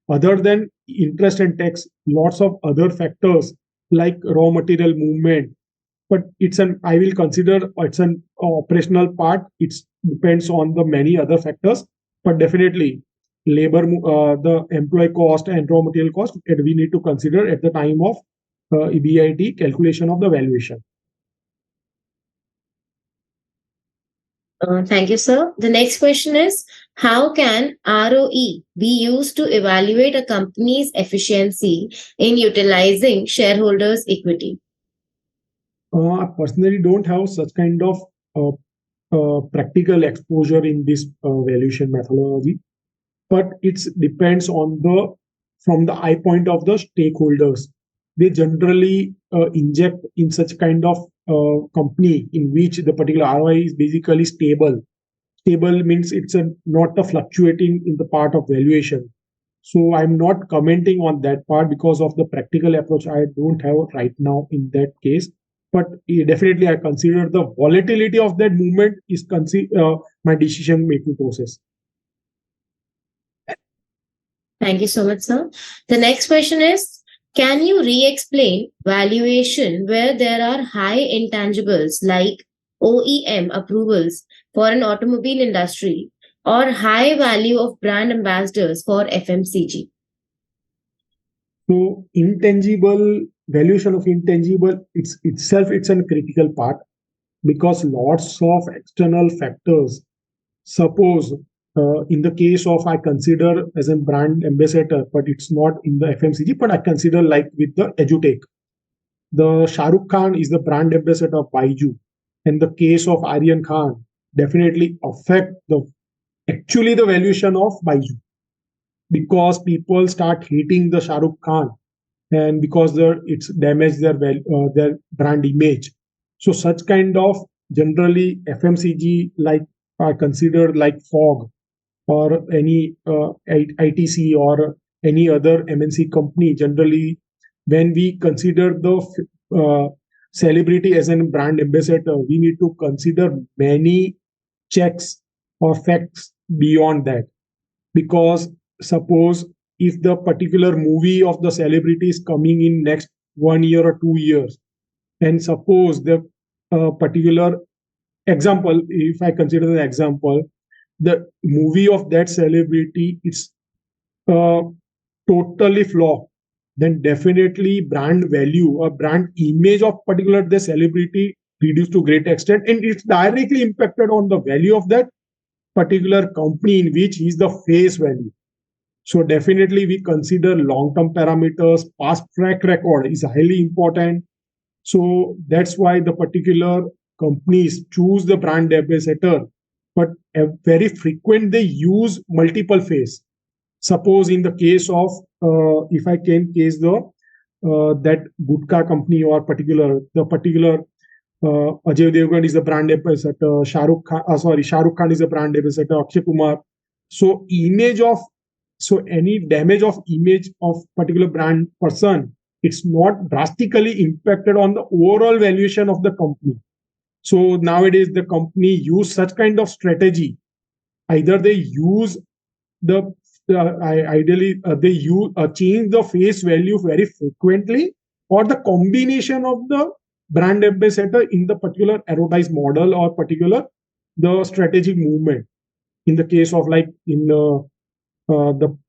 Speaker 3: other than interest and tax, lots of other factors like raw material movement. But I will consider it's an operational part. It depends on the many other factors, but definitely labor, the employee cost and raw material cost, we need to consider at the time of EBIT calculation of the valuation.
Speaker 1: Thank you, sir. The next question is, how can ROE be used to evaluate a company's efficiency in utilizing shareholders' equity?
Speaker 3: I personally don't have such kind of practical exposure in this valuation methodology, but it depends on from the eye point of the stakeholders. They generally inject in such kind of company in which the particular ROI is basically stable. Stable means it's not a fluctuating in the part of valuation. So I'm not commenting on that part because of the practical approach I don't have right now in that case. But definitely I consider the volatility of that movement is my decision making process.
Speaker 1: Thank you so much, sir. The next question is, can you re-explain valuation where there are high intangibles like OEM approvals for an automobile industry or high value of brand ambassadors for FMCG?
Speaker 3: So intangible valuation of intangible, it's a critical part, because lots of external factors. Suppose in the case of I consider as a brand ambassador, but it's not in the FMCG, but I consider like with the EduTech. The Shah Rukh Khan is the brand ambassador of Baiju, and the case of Aryan Khan definitely affect the valuation of Baiju, because people start hating the Shah Rukh Khan, and because it's damaged their brand image. So such kind of generally FMCG, like are considered like fog or any ITC or any other MNC company. Generally, when we consider the celebrity as a brand ambassador, we need to consider many checks or facts beyond that. Because suppose if the particular movie of the celebrity is coming in next 1 year or 2 years, and suppose the particular example, if I consider the example, the movie of that celebrity is uh, totally flop, then definitely brand value or brand image of particular the celebrity reduced to great extent, and it's directly impacted on the value of that particular company in which is the face value. So definitely we consider long-term parameters, past track record is highly important. So that's why the particular companies choose the brand ambassador, but very frequent they use multiple face. Suppose in the case of, if I can case the that Gutka company or particular Ajay Devgan is the brand ambassador, Shah Rukh Khan is the brand ambassador, Akshay Kumar. So any damage of image of particular brand person, it's not drastically impacted on the overall valuation of the company. So nowadays the company use such kind of strategy. Either they use the ideally they use change the face value very frequently, or the combination of the brand ambassador in the particular advertised model or particular the strategic movement, in the case of like in the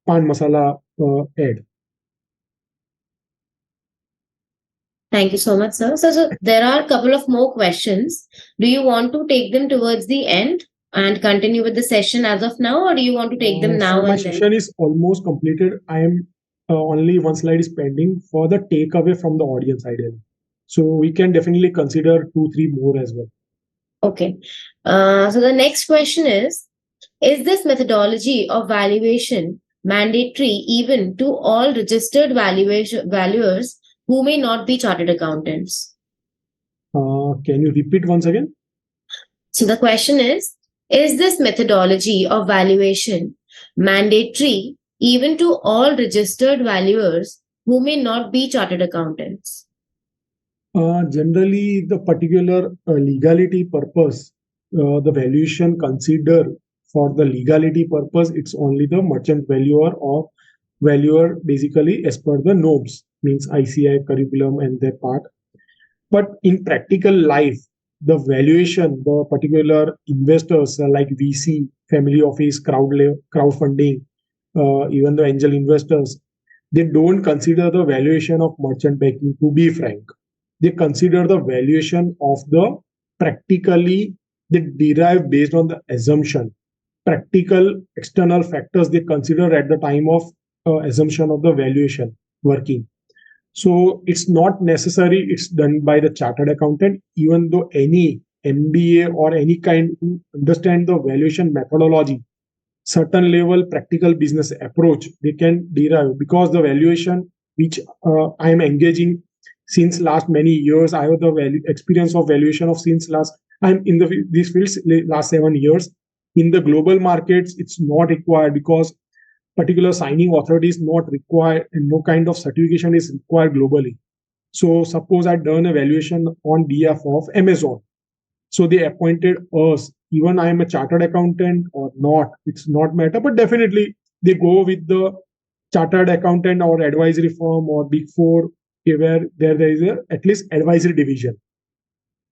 Speaker 3: pan masala ad.
Speaker 1: Thank you so much, sir. So there are a couple of more questions. Do you want to take them towards the end and continue with the session as of now, or do you want to take them
Speaker 3: So
Speaker 1: now
Speaker 3: my
Speaker 1: and then?
Speaker 3: session is almost completed. I am only one slide is pending for the takeaway from the audience ideally. So we can definitely consider two, three more as well.
Speaker 1: Okay. So the next question is this methodology of valuation mandatory even to all registered valuation valuers who may not be chartered accountants?
Speaker 3: Can you repeat once again?
Speaker 1: So the question is this methodology of valuation mandatory even to all registered valuers who may not be chartered accountants?
Speaker 3: Generally, the particular legality purpose, the valuation consider for the legality purpose, it's only the merchant valuer or valuer basically as per the norms, means ICI curriculum and their part. But in practical life, the valuation, the particular investors like VC, family office, crowdfunding, even the angel investors, they don't consider the valuation of merchant banking, to be frank. They consider the valuation of the practically, they derive based on the assumption. Practical external factors they consider at the time of assumption of the valuation working. So it's not necessary it's done by the chartered accountant, even though any MBA or any kind who understand the valuation methodology, certain level practical business approach they can derive, because the valuation which I am engaging since last many years, I have the experience of valuation of since last, I'm in the this field last 7 years. In the global markets, it's not required because particular signing authority is not required and no kind of certification is required globally. So suppose I done a valuation on behalf of Amazon. So they appointed us, even I am a chartered accountant or not, it's not matter, but definitely they go with the chartered accountant or advisory firm or big four, where there is a at least advisory division.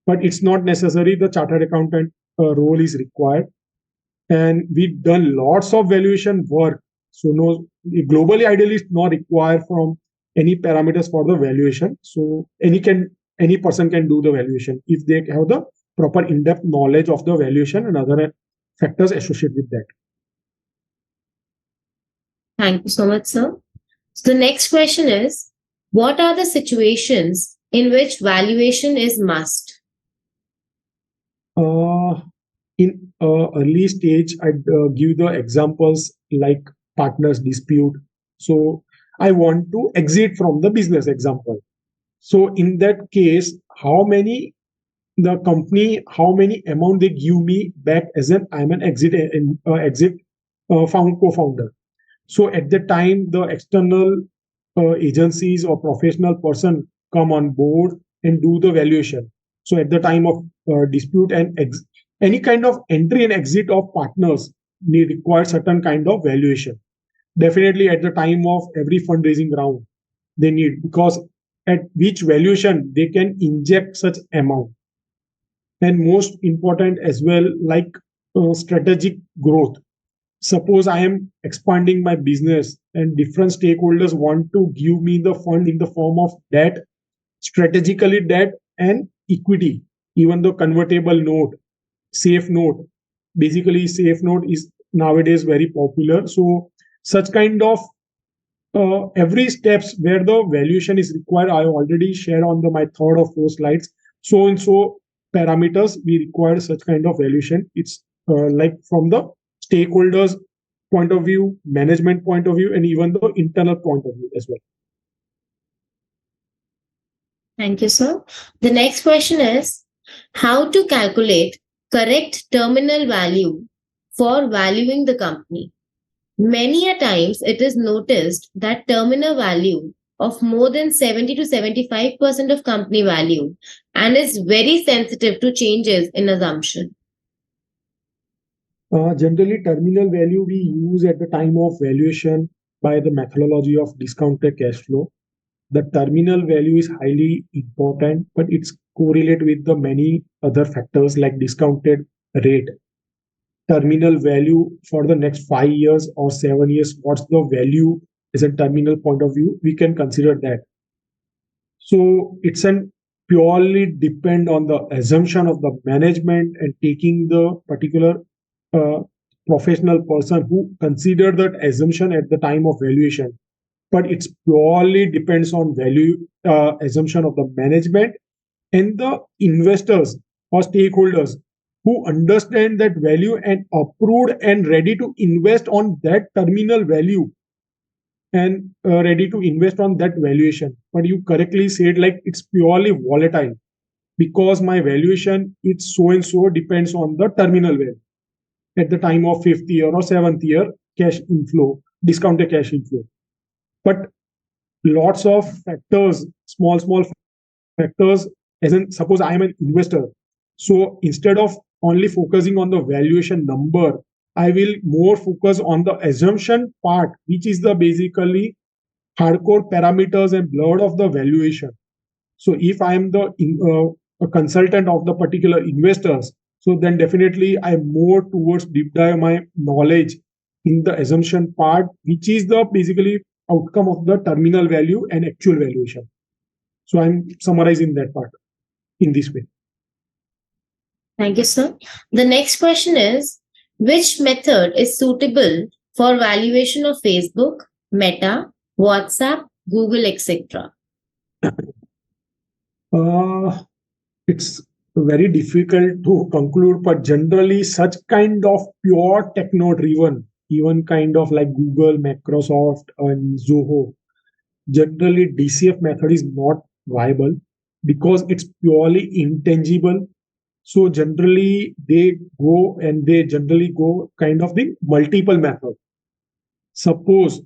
Speaker 3: But it's not necessary the chartered accountant role is required. And we've done lots of valuation work. So no, globally, ideally, it's not required from any parameters for the valuation. So any person can do the valuation if they have the proper in-depth knowledge of the valuation and other factors associated with that.
Speaker 1: Thank you so much, sir. So the next question is what are the situations in which valuation is must?
Speaker 3: Uh, in early stage, I'd give the examples like partners dispute. So I want to exit from the business example. So in that case, how many the company, how many amount they give me back as an I'm an exit co-founder. So at the time, the external agencies or professional person come on board and do the valuation. So at the time of dispute and any kind of entry and exit of partners need require certain kind of valuation. Definitely at the time of every fundraising round, they need, because at which valuation they can inject such amount. and most important as well, like strategic growth. Suppose I am expanding my business and different stakeholders want to give me the fund in the form of debt, strategically debt and equity, even though convertible note, safe note. Basically, safe note is nowadays very popular. So such kind of every steps where the valuation is required, I already shared on my third or fourth slides. So and so parameters we require such kind of valuation. It's like from the stakeholders point of view, management point of view, and even the internal point of view as well.
Speaker 1: Thank you, sir. The next question is how to calculate correct terminal value for valuing the company. Many a times it is noticed that terminal value of more than 70 to 75% of company value and is very sensitive to changes in assumption.
Speaker 3: Generally, terminal value we use at the time of valuation by the methodology of discounted cash flow. The terminal value is highly important, but it's correlate with the many other factors like discounted rate, terminal value for the next 5 years or 7 years. What's the value is a terminal point of view? We can consider that. So it's an purely depend on the assumption of the management and taking the particular uh, professional person who consider that assumption at the time of valuation. But it's purely depends on value assumption of the management and the investors or stakeholders who understand that value and approved and ready to invest on that terminal value and ready to invest on that valuation. But you correctly said like it's purely volatile because my valuation it's so and so depends on the terminal value at the time of fifth year or seventh year cash inflow, discounted cash inflow. But lots of factors, small factors, as in suppose I am an investor. So instead of only focusing on the valuation number, I will more focus on the assumption part, which is the basically hardcore parameters and blood of the valuation. So if I am the a consultant of the particular investors, so then definitely I'm more towards deep dive my knowledge in the assumption part, which is the basically outcome of the terminal value and actual valuation. So I'm summarizing that part in this way.
Speaker 1: Thank you, sir. The next question is which method is suitable for valuation of Facebook, Meta, WhatsApp, Google, etc.?
Speaker 3: Uh, it's very difficult to conclude, but generally, such kind of pure techno driven, even kind of like Google, Microsoft, and Zoho, generally DCF method is not viable because it's purely intangible. So generally, they generally go kind of the multiple method. Suppose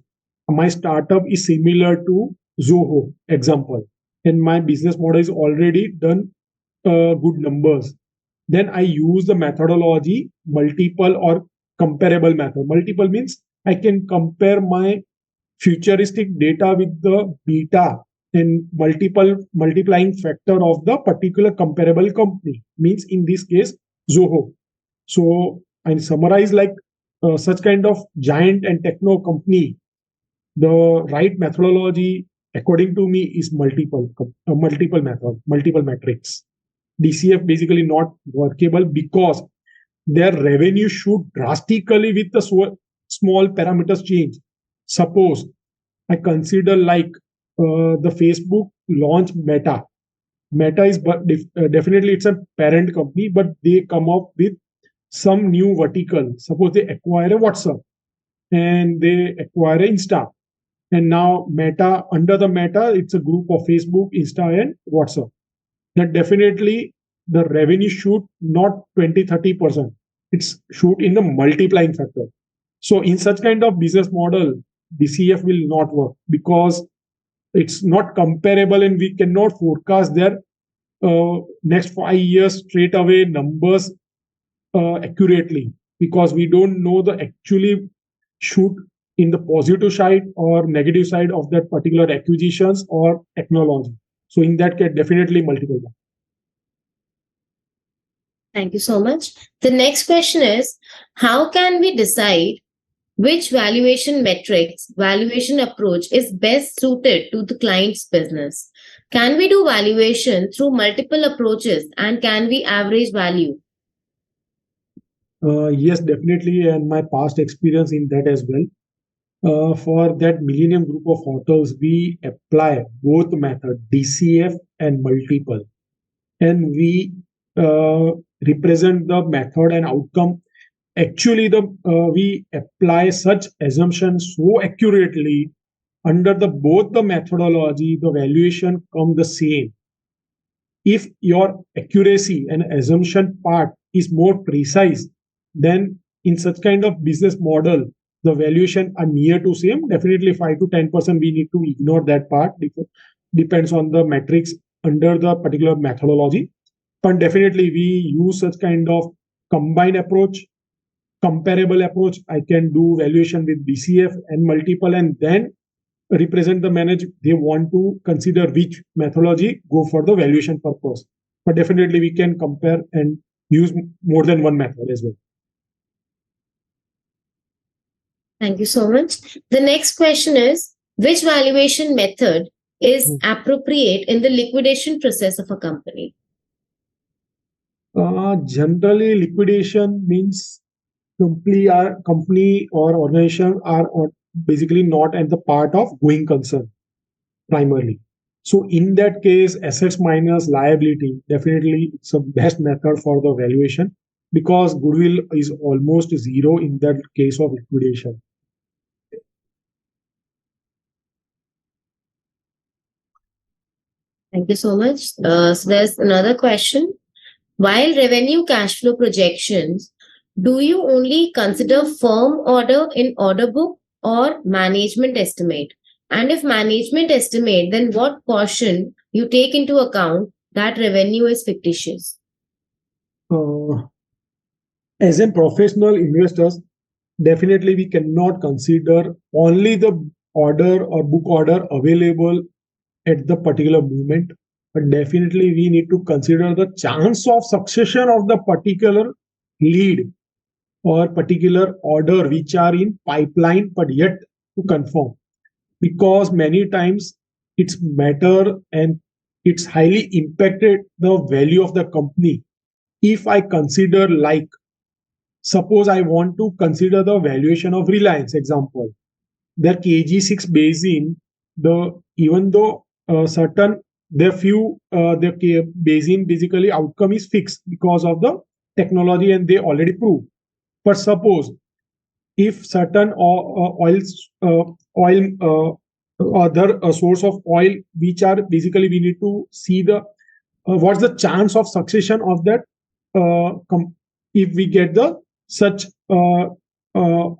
Speaker 3: my startup is similar to Zoho example, and my business model is already done good numbers. Then I use the methodology multiple or comparable method. Multiple means I can compare my futuristic data with the beta and multiple multiplying factor of the particular comparable company. Means in this case Zoho. So I summarize like such kind of giant and techno company, the right methodology according to me is multiple method, multiple metrics. DCF basically not workable because their revenue should drastically with the small parameters change. Suppose I consider like the Facebook launch Meta. Meta is definitely it's a parent company, but they come up with some new vertical. Suppose they acquire a WhatsApp and they acquire Insta. And now Meta, under the Meta, it's a group of Facebook, Insta, and WhatsApp. Then definitely the revenue should not 20-30%. It's shoot in the multiplying factor. So in such kind of business model, DCF will not work because it's not comparable and we cannot forecast their next 5 years straight away numbers accurately because we don't know the actually shoot in the positive side or negative side of that particular acquisitions or technology. So in that case, definitely multiple.
Speaker 1: Thank you so much. The next question is, how can we decide which valuation metrics, valuation approach is best suited to the client's business? Can we do valuation through multiple approaches and can we average value?
Speaker 3: Yes, definitely, and my past experience in that as well. For that Millennium Group of hotels, we apply both method DCF and multiple, and we uh, represent the method and outcome. Actually, the we apply such assumptions so accurately under the both the methodology, the valuation come the same. If your accuracy and assumption part is more precise, then in such kind of business model, the valuation are near to same. Definitely 5 to 10% we need to ignore that part because depends on the metrics under the particular methodology. But definitely we use such kind of combined approach, comparable approach. I can do valuation with DCF and multiple, and then represent the manager. They want to consider which methodology go for the valuation purpose. But definitely we can compare and use more than one method as well.
Speaker 1: Thank you so much. The next question is, which valuation method is appropriate in the liquidation process of a company?
Speaker 3: Generally, liquidation means company or organization are basically not at the part of going concern primarily. So in that case, assets minus liability, definitely it's a best method for the valuation because goodwill is almost zero in that case of liquidation.
Speaker 1: Thank you so much. So there's another question. While revenue cash flow projections, do you only consider firm order in order book or management estimate? And if management estimate, then what portion you take into account that revenue is fictitious?
Speaker 3: Uh, as a professional investors, definitely we cannot consider only the order or book order available at the particular moment, but definitely we need to consider the chance of succession of the particular lead or particular order which are in pipeline but yet to confirm, because many times it's matter and it's highly impacted the value of the company. If I consider, like, suppose I want to consider the valuation of Reliance example, their KG6 basin, the even though certain their few their basin basically outcome is fixed because of the technology and they already proved. But suppose if certain oil other source of oil which are basically we need to see the what's the chance of succession of that if we get the such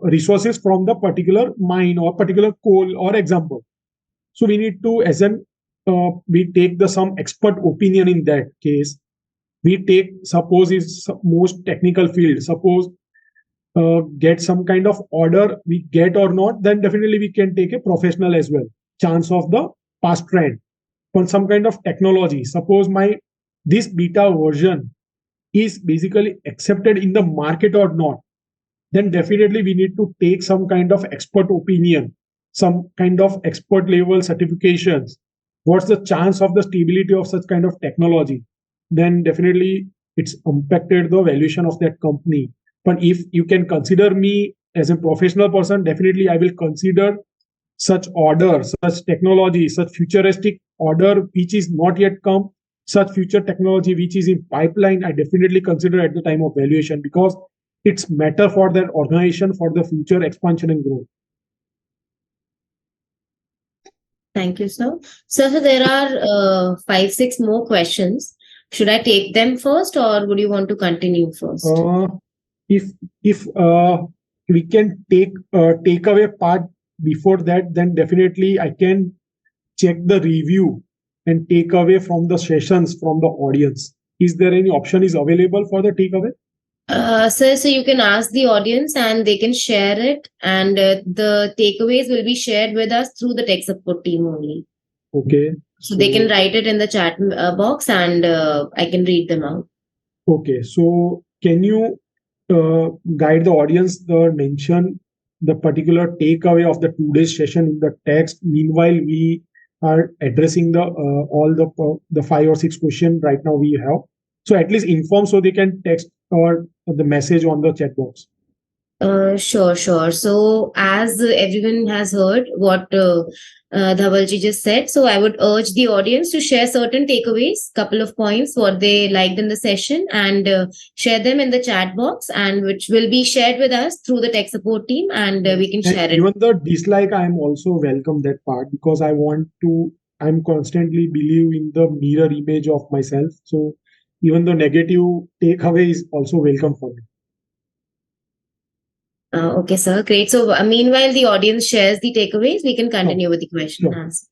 Speaker 3: resources from the particular mine or particular coal or example. So we need to, as an we take the some expert opinion in that case. We take, suppose is most technical field, suppose get some kind of order we get or not, then definitely we can take a professional as well, chance of the past trend. On some kind of technology, suppose my this beta version is basically accepted in the market or not, then definitely we need to take some kind of expert opinion, some kind of expert level certifications. What's the chance of the stability of such kind of technology? Then definitely it's impacted the valuation of that company. But if you can consider me as a professional person, definitely I will consider such order, such technology, such futuristic order which is not yet come, such future technology which is in pipeline, I definitely consider at the time of valuation because it's matter for that organization for the future expansion and growth.
Speaker 1: Thank you, sir. So there are 5, 6 more questions. Should I take them first or would you want to continue first?
Speaker 3: If we can take away part before that, then definitely I can check the review and take away from the sessions from the audience. Is there any option is available for the takeaway?
Speaker 1: So you can ask the audience and they can share it, and the takeaways will be shared with us through the tech support team only.
Speaker 3: Okay.
Speaker 1: So they can write it in the chat box and I can read them out.
Speaker 3: Okay, so can you guide the audience the mention the particular takeaway of the today's session in the text? Meanwhile, we are addressing the all the 5 or 6 questions right now we have. So at least inform so they can text or the message on the chat box.
Speaker 1: Sure, sure. So, as everyone has heard what Dhavalji just said, so I would urge the audience to share certain takeaways, couple of points, what they liked in the session, and share them in the chat box, and which will be shared with us through the tech support team, and we can
Speaker 3: And
Speaker 1: share it.
Speaker 3: even the dislike, I am also welcome that part because I want to. I'm constantly believe in the mirror image of myself. So even the negative takeaway is also welcome for me.
Speaker 1: Okay, sir. Great. So, meanwhile, the audience shares the takeaways, we can
Speaker 3: Sure,
Speaker 1: continue with the question and
Speaker 3: sure,
Speaker 1: answers.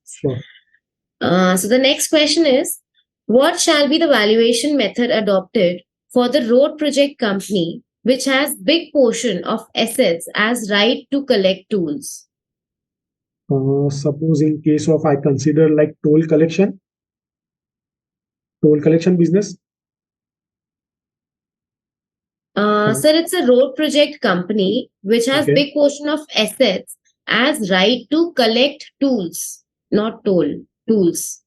Speaker 3: sure.
Speaker 1: So the next question is, what shall be the valuation method adopted for the road project company which has big portion of assets as right to collect tools?
Speaker 3: Suppose in case of I consider like toll collection business. Uh,
Speaker 1: Sir, it's a road project company which has
Speaker 3: okay.
Speaker 1: big portion of assets as right to collect tools, not toll, tools.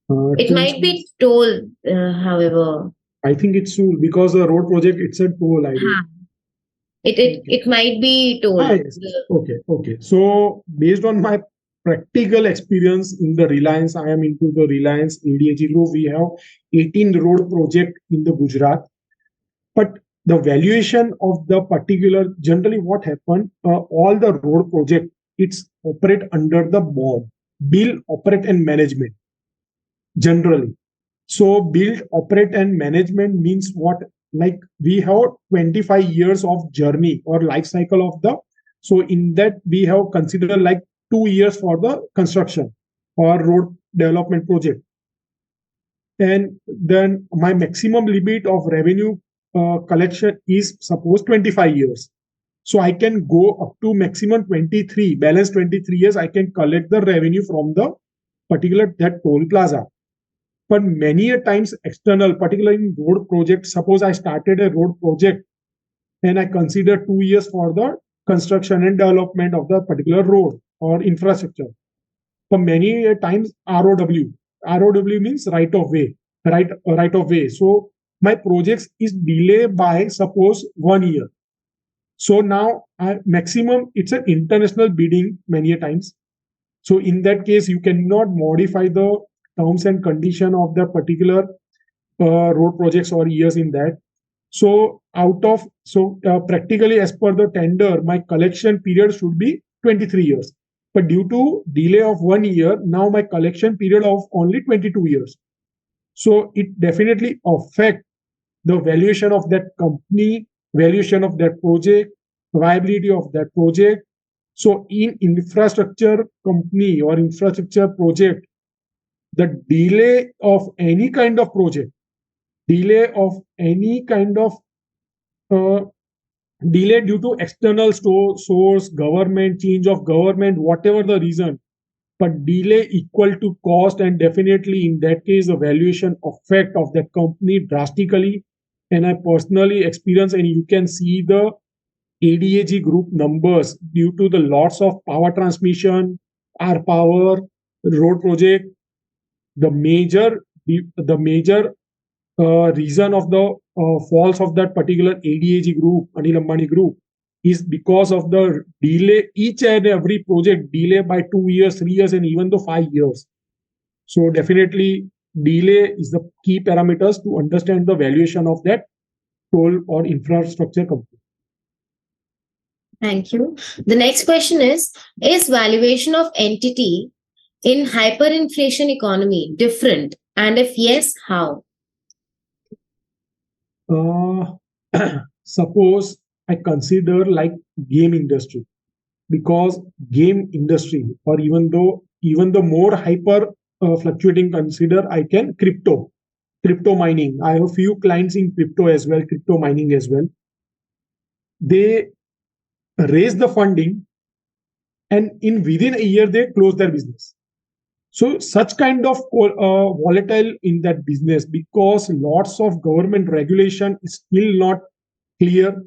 Speaker 1: It
Speaker 3: Tools
Speaker 1: might be
Speaker 3: means
Speaker 1: toll, however.
Speaker 3: I think it's tool because a road project it's a toll I do.
Speaker 1: Huh. It, it,
Speaker 3: Okay.
Speaker 1: it might be toll.
Speaker 3: Yes. Okay. Okay. So based on my practical experience in the Reliance, I am into the Reliance ADAG group. We have 18 road project in the Gujarat, but the valuation of the particular generally what happened all the road project it's operate under the bond build operate and management generally. So build operate and management means what, like we have 25 years of journey or life cycle of the, so in that we have considered like 2 years for the construction or road development project, and then my maximum limit of revenue collection is suppose 25 years. So I can go up to maximum 23, balance 23 years, I can collect the revenue from the particular that toll plaza. But many a times external, particularly in road project, suppose I started a road project and I consider 2 years for the construction and development of the particular road or infrastructure. For many a times ROW means right of way. So my projects is delayed by suppose 1 year. So now maximum it's an international bidding many a times. So in that case, you cannot modify the terms and condition of the particular road projects or years in that. So practically as per the tender, my collection period should be 23 years. But due to delay of 1 year, now my collection period of only 22 years. So it definitely affect the valuation of that company, valuation of that project, viability of that project. So in infrastructure company or infrastructure project, the delay of any kind of project, delay of any kind of uh, delay due to external source, government, change of government, whatever the reason, but delay equal to cost, and definitely in that case, the valuation effect of that company drastically. And I personally experience, and you can see the ADAG group numbers due to the lots of power transmission, R power, road project. The major reason of the falls of that particular ADAG group, Anil Ambani group, is because of the delay. Each and every project delay by 2 years, 3 years, and even though 5 years. So definitely, delay is the key parameters to understand the valuation of that toll or infrastructure company.
Speaker 1: Thank you. The next question is valuation of entity in hyperinflation economy different? And if yes, how?
Speaker 3: Uh, suppose I consider like game industry, because game industry or even the more hyper fluctuating consider I can crypto mining. I have a few clients in crypto as well, crypto mining as well. They raise the funding and in within a year they close their business. So such kind of volatile in that business, because lots of government regulation is still not clear.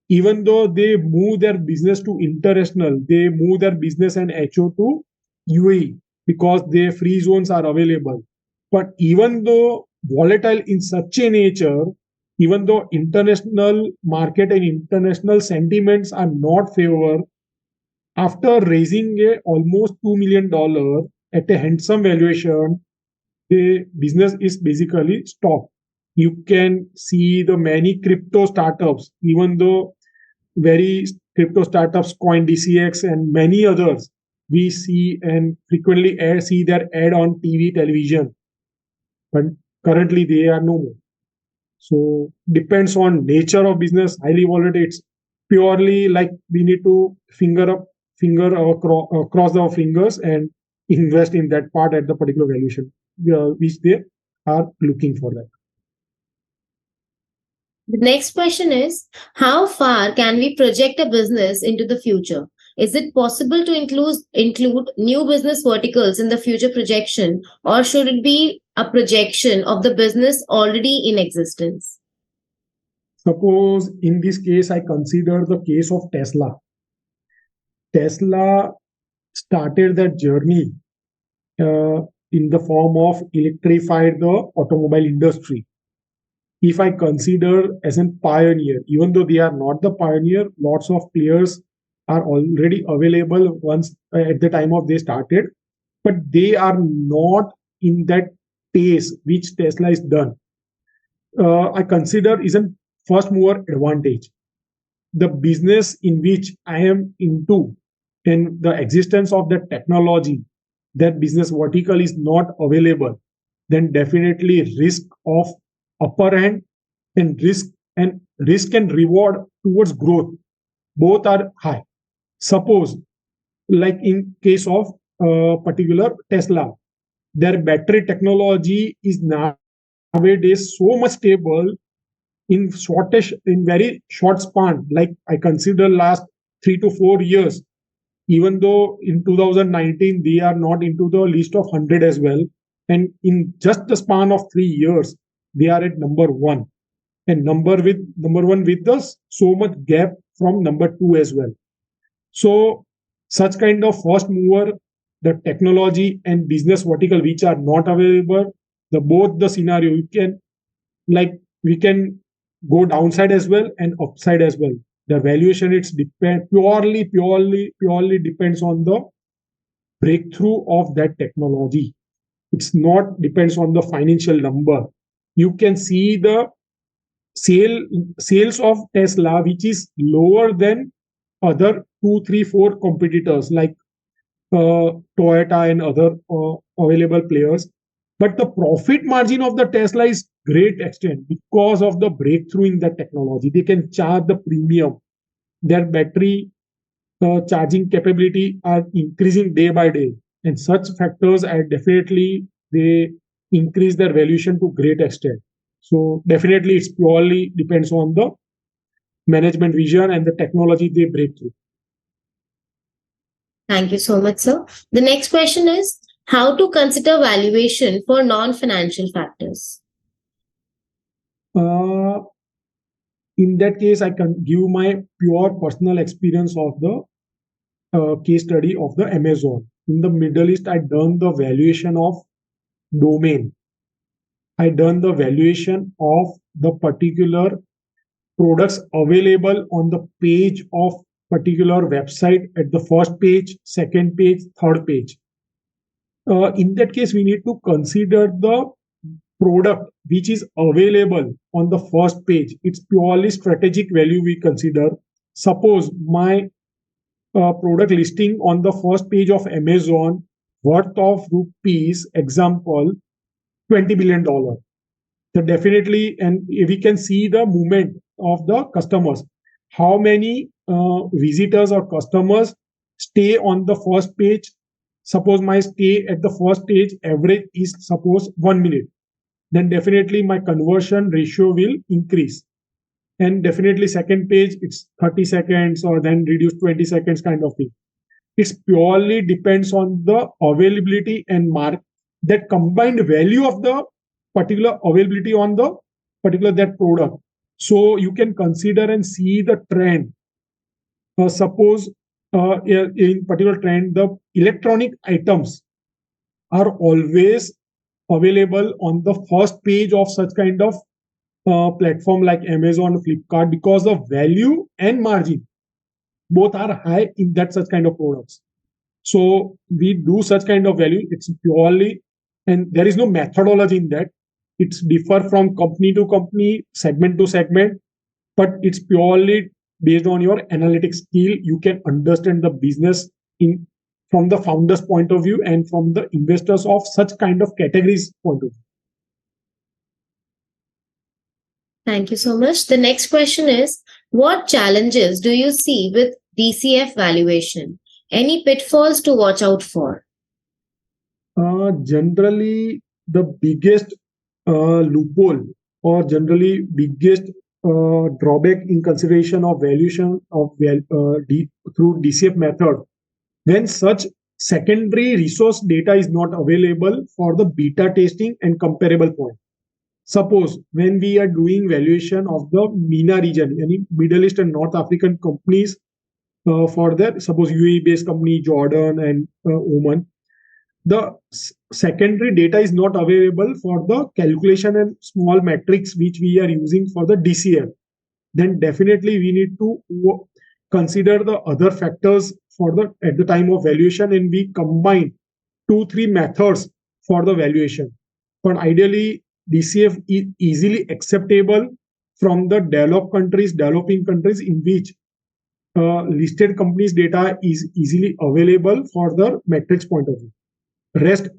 Speaker 3: Even though they move their business to international, they move their business and HO to UAE because their free zones are available. But even though volatile in such a nature, even though international market and international sentiments are not favor, after raising a almost $2 million at a handsome valuation, the business is basically stopped. You can see the many crypto startups, even though very crypto startups, Coin DCX, and many others, we see and frequently see their ad on TV, television, but currently they are no more. So depends on nature of business, highly volatile. It's purely like we need to cross our fingers and invest in that part at the particular valuation which they are looking for that.
Speaker 1: The next question is, how far can we project a business into the future? Is it possible to include new business verticals in the future projection, or should it be a projection of the business already in existence?
Speaker 3: Suppose in this case, I consider the case of Tesla. Tesla started that journey in the form of electrified the automobile industry. If I consider as a pioneer, even though they are not the pioneer, lots of players are already available once at the time of they started, but they are not in that pace which Tesla is done. I consider is a first mover advantage. The business in which I am into and the existence of that technology, that business vertical is not available, then definitely risk of upper hand and risk and reward towards growth both are high. Suppose like in case of particular Tesla, their battery technology is nowadays so much stable in very short span. Like I consider last 3 to 4 years, even though in 2019 they are not into the list of 100 as well, and in just the span of 3 years they are at number one, and number one with us so much gap from number two as well. So such kind of first mover, the technology and business vertical which are not available, the both the scenario you can like we can go downside as well and upside as well. The valuation it's depend purely depends on the breakthrough of that technology. It's not depends on the financial number. You can see the sale sales of Tesla, which is lower than other two, three, four competitors like Toyota and other available players. But the profit margin of the Tesla is great extent because of the breakthrough in the technology. They can charge the premium. Their battery charging capability are increasing day by day, and such factors are definitely they increase their valuation to great extent. So definitely, it's purely depends on the management vision and the technology they break through.
Speaker 1: Thank you so much, sir. The next question is, how to consider valuation for non-financial factors?
Speaker 3: Uh, in that case, I can give my pure personal experience of the case study of the Amazon. In the Middle East, I done the valuation of domain. I done the valuation of the particular products available on the page of particular website at the first page, second page, third page. In that case, we need to consider the product which is available on the first page. It's purely strategic value we consider. Suppose my product listing on the first page of Amazon worth of rupees, example, $20 billion. So definitely, and we can see the movement of the customers. How many visitors or customers stay on the first page? Suppose my stay at the first page average is suppose 1 minute. Then definitely my conversion ratio will increase. And definitely second page it's 30 seconds or then reduce 20 seconds kind of thing. It purely depends on the availability and that combined value of the particular availability on the particular that product. So you can consider and see the trend. Suppose in particular trend, the electronic items are always available on the first page of such kind of platform like Amazon, Flipkart, because the value and margin both are high in that such kind of products. So we do such kind of value. It's purely, and there is no methodology in that. It's differ from company to company, segment to segment, but it's purely based on your analytic skill. You can understand the business in from the founder's point of view and from the investors of such kind of categories point of view.
Speaker 1: Thank you so much. The next question is, what challenges do you see with DCF valuation? Any pitfalls to watch out for?
Speaker 3: Generally, the biggest loophole or generally biggest drawback in consideration of valuation of through DCF method, when such secondary resource data is not available for the beta testing and comparable point. Suppose when we are doing valuation of the MENA region, any Middle East and North African companies, for their suppose UAE based company, Jordan and Oman, the secondary data is not available for the calculation and small metrics which we are using for the DCF, then definitely we need to consider the other factors for the at the time of valuation, and we combine 2-3 methods for the valuation. But ideally DCF is easily acceptable from the developing countries in which listed companies data is easily available for the metrics point of view. Rest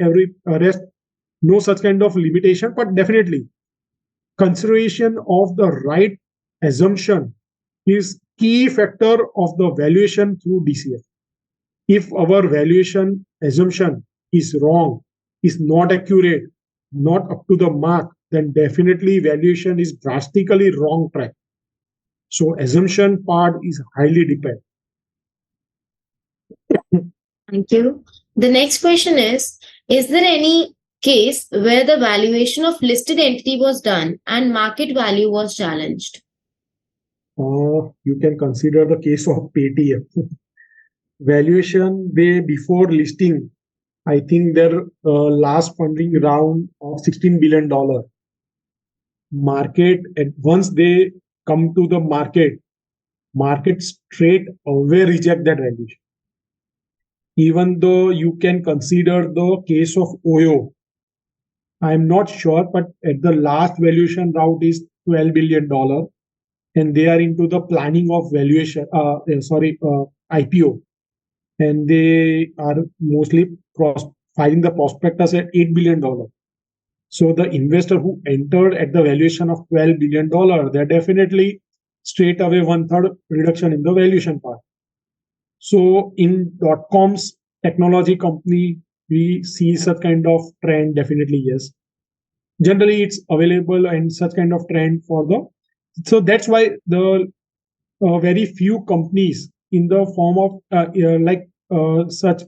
Speaker 3: no such kind of limitation, but definitely consideration of the right assumption is key factor of the valuation through DCF. If our valuation assumption is wrong, is not accurate, not up to the mark, then definitely valuation is drastically wrong track. So assumption part is highly dependent.
Speaker 1: Thank you. The next question is there any case where the valuation of listed entity was done and market value was challenged?
Speaker 3: You can consider the case of Paytm. Valuation way before listing, I think their last funding round of $16 billion. Market, and once they come to the market straight away reject that valuation. Even though you can consider the case of OYO, I'm not sure, but at the last valuation round is $12 billion, and they are into the planning of valuation, IPO, and they are mostly filing the prospectus at $8 billion. So the investor who entered at the valuation of $12 billion, they're definitely straight away 1/3 reduction in the valuation part. So in .com's technology company, we see such kind of trend, definitely yes. Generally, it's available and such kind of trend for the. So that's why the very few companies in the form of such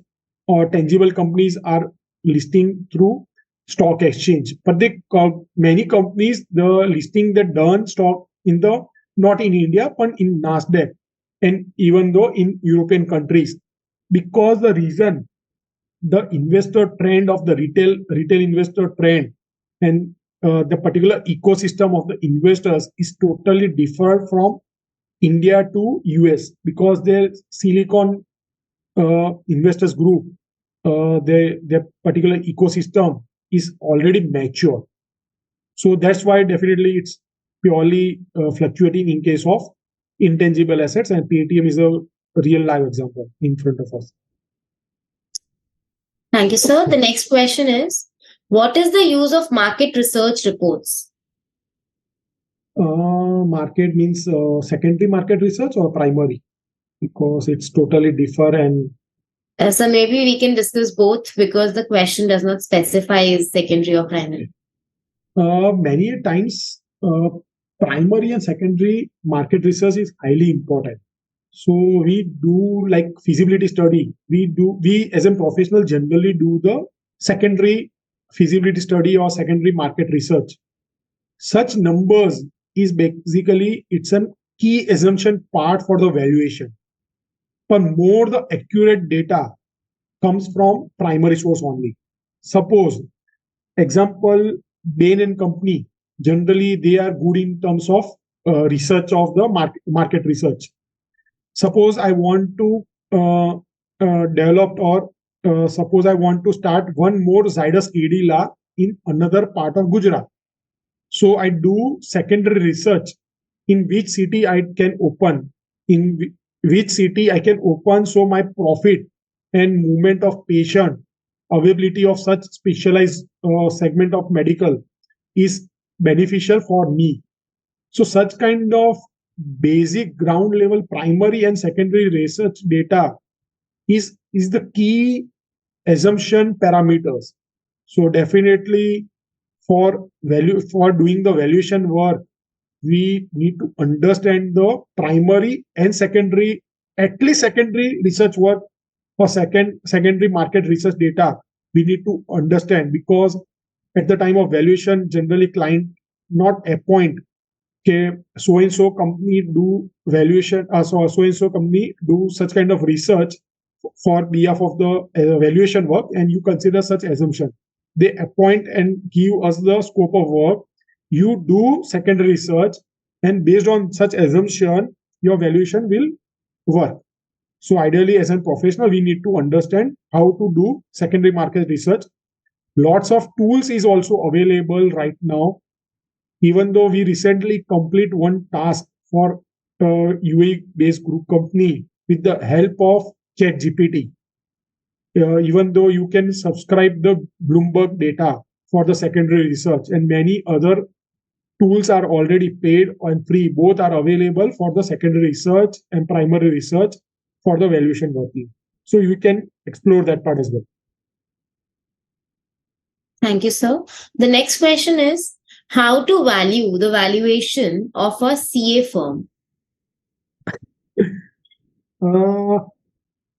Speaker 3: tangible companies are listing through stock exchange. But many companies, the listing that done stock in the not in India but in Nasdaq, and even though in European countries, because the reason the investor trend of the retail investor trend and the particular ecosystem of the investors is totally different from India to US, because their Silicon investors group, their particular ecosystem is already mature. So that's why definitely it's purely fluctuating in case of intangible assets, and Paytm is a real live example in front of us.
Speaker 1: Thank you, sir. The next question is, what is the use of market research reports?
Speaker 3: Market means secondary market research or primary, because it's totally different. And
Speaker 1: so maybe we can discuss both, because the question does not specify secondary or primary.
Speaker 3: Many times primary and secondary market research is highly important. So we do like feasibility study. We as a professional generally do the secondary feasibility study or secondary market research. Such numbers is basically it's a key assumption part for the valuation. But more the accurate data comes from primary source only. Suppose example, Bain and Company, generally they are good in terms of research of the market research. Suppose I want to develop or suppose I want to start one more Zydus Cadila in another part of Gujarat. So I do secondary research in which city I can open, in which city I can open, so my profit and movement of patient, availability of such specialized segment of medical is beneficial for me. So such kind of basic ground level primary and secondary research data is the key assumption parameters. So definitely for doing the valuation work, we need to understand the primary and secondary, at least secondary research work for secondary market research data. We need to understand because at the time of valuation, generally client not appoint okay, so and so company do valuation, so and so company do such kind of research for behalf of the valuation work, and you consider such assumption. They appoint and give us the scope of work. You do secondary research, and based on such assumption, your valuation will work. So ideally, as a professional, we need to understand how to do secondary market research. Lots of tools is also available right now, even though we recently complete one task for a UAE based group company with the help of ChatGPT. Even though you can subscribe the Bloomberg data for the secondary research, and many other tools are already paid and free. Both are available for the secondary research and primary research for the valuation working. So you can explore that part as well.
Speaker 1: Thank you, sir. The next question is how to value the valuation of a CA firm.
Speaker 3: Uh,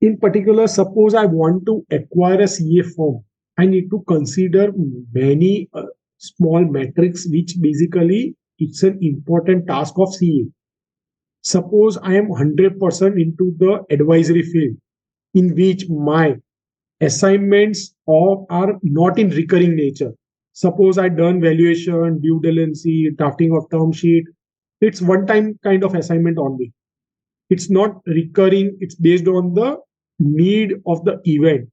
Speaker 3: in particular, suppose I want to acquire a CA firm, I need to consider many small metrics, which basically it's an important task of CA. Suppose I am 100% into the advisory field, in which my assignments are not in recurring nature. Suppose I done valuation, due diligence, drafting of term sheet. It's one time kind of assignment only. It's not recurring. It's based on the need of the event.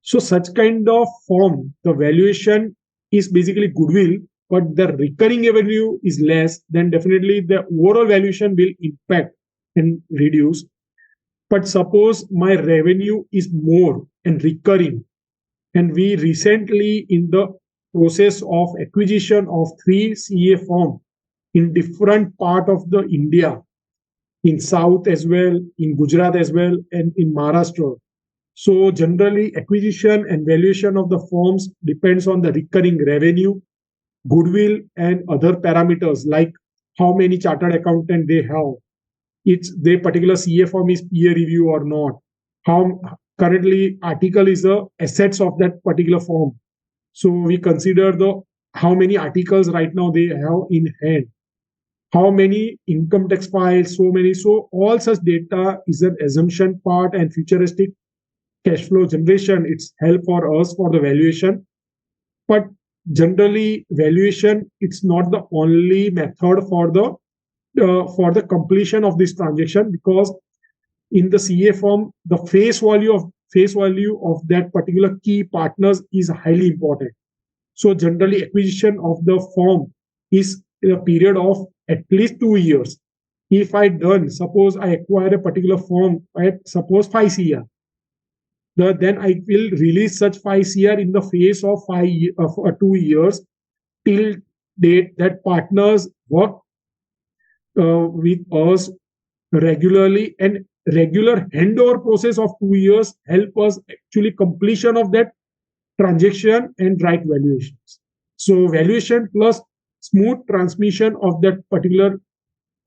Speaker 3: So such kind of form, the valuation is basically goodwill, but the recurring revenue is less, then definitely the overall valuation will impact and reduce. But suppose my revenue is more and recurring, and we recently in the process of acquisition of 3 CA firm in different part of the India, in South as well, in Gujarat as well, and in Maharashtra. So generally, acquisition and valuation of the firms depends on the recurring revenue, goodwill, and other parameters like how many chartered accountant they have. It's their particular CA firm is peer review or not. How currently article is the assets of that particular firm. So we consider the how many articles right now they have in hand, how many income tax files, so many. So all such data is an assumption part and futuristic cash flow generation. It's help for us for the valuation. But generally, valuation it's not the only method for the completion of this transaction, because in the CA firm, the face value of that particular key partners is highly important. So generally, acquisition of the firm is a period of at least 2 years. If I done, suppose I acquire a particular firm at suppose 5 CR, then I will release such 5 CR in the phase of 2 years till date that partners work with us regularly, and regular handover process of 2 years help us actually completion of that transaction and right valuations. So valuation plus smooth transmission of that particular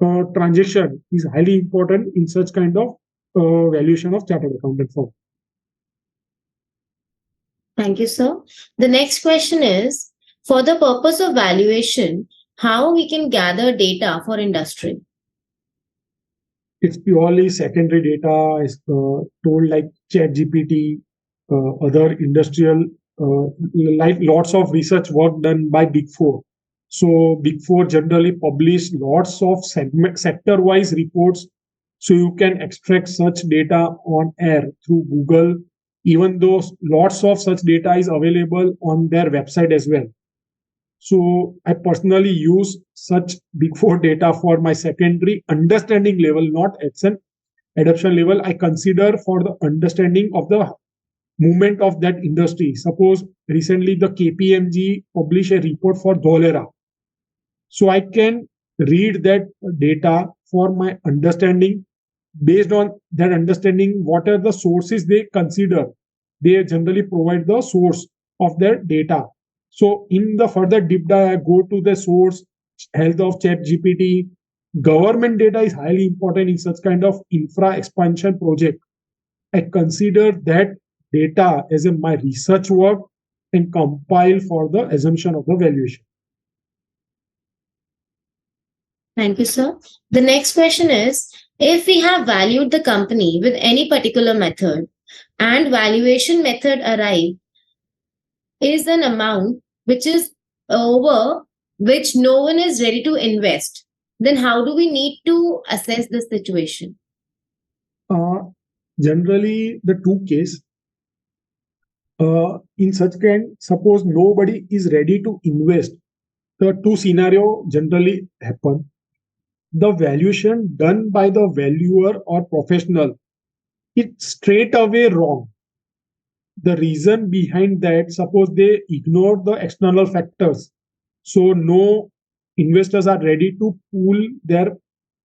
Speaker 3: transaction is highly important in such kind of valuation of chartered accountant firm.
Speaker 1: Thank you, sir. The next question is, for the purpose of valuation, how we can gather data for industry?
Speaker 3: It's purely secondary data, is told like ChatGPT, other industrial, like lots of research work done by Big Four. So Big Four generally publish lots of sector-wise reports, so you can extract such data on air through Google, even though lots of such data is available on their website as well. So I personally use such Big Four data for my secondary understanding level, not action adoption level. I consider for the understanding of the movement of that industry. Suppose recently the KPMG published a report for Dholera. So I can read that data for my understanding. Based on that understanding, what are the sources they consider? They generally provide the source of their data. So in the further deep dive, I go to the source, health of ChatGPT. Government data is highly important in such kind of infra expansion project. I consider that data as my research work and compile for the assumption of the valuation.
Speaker 1: Thank you, sir. The next question is, if we have valued the company with any particular method and valuation method arrive is an amount which is over which no one is ready to invest, then how do we need to assess the situation?
Speaker 3: Uh, Generally, the two case in such kind, suppose nobody is ready to invest. The two scenario generally happen. The valuation done by the valuer or professional, it's straight away wrong. The reason behind that, suppose they ignore the external factors, so no investors are ready to pool their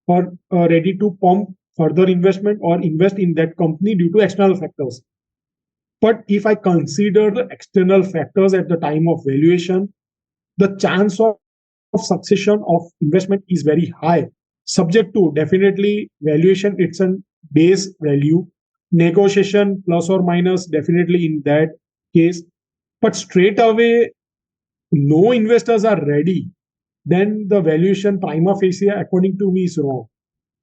Speaker 3: or ready to pump further investment or invest in that company due to external factors. But if I consider the external factors at the time of valuation, the chance of succession of investment is very high, subject to definitely valuation, it's a base value, negotiation plus or minus definitely in that case. But straight away, no investors are ready, then the valuation prima facie, according to me, is wrong.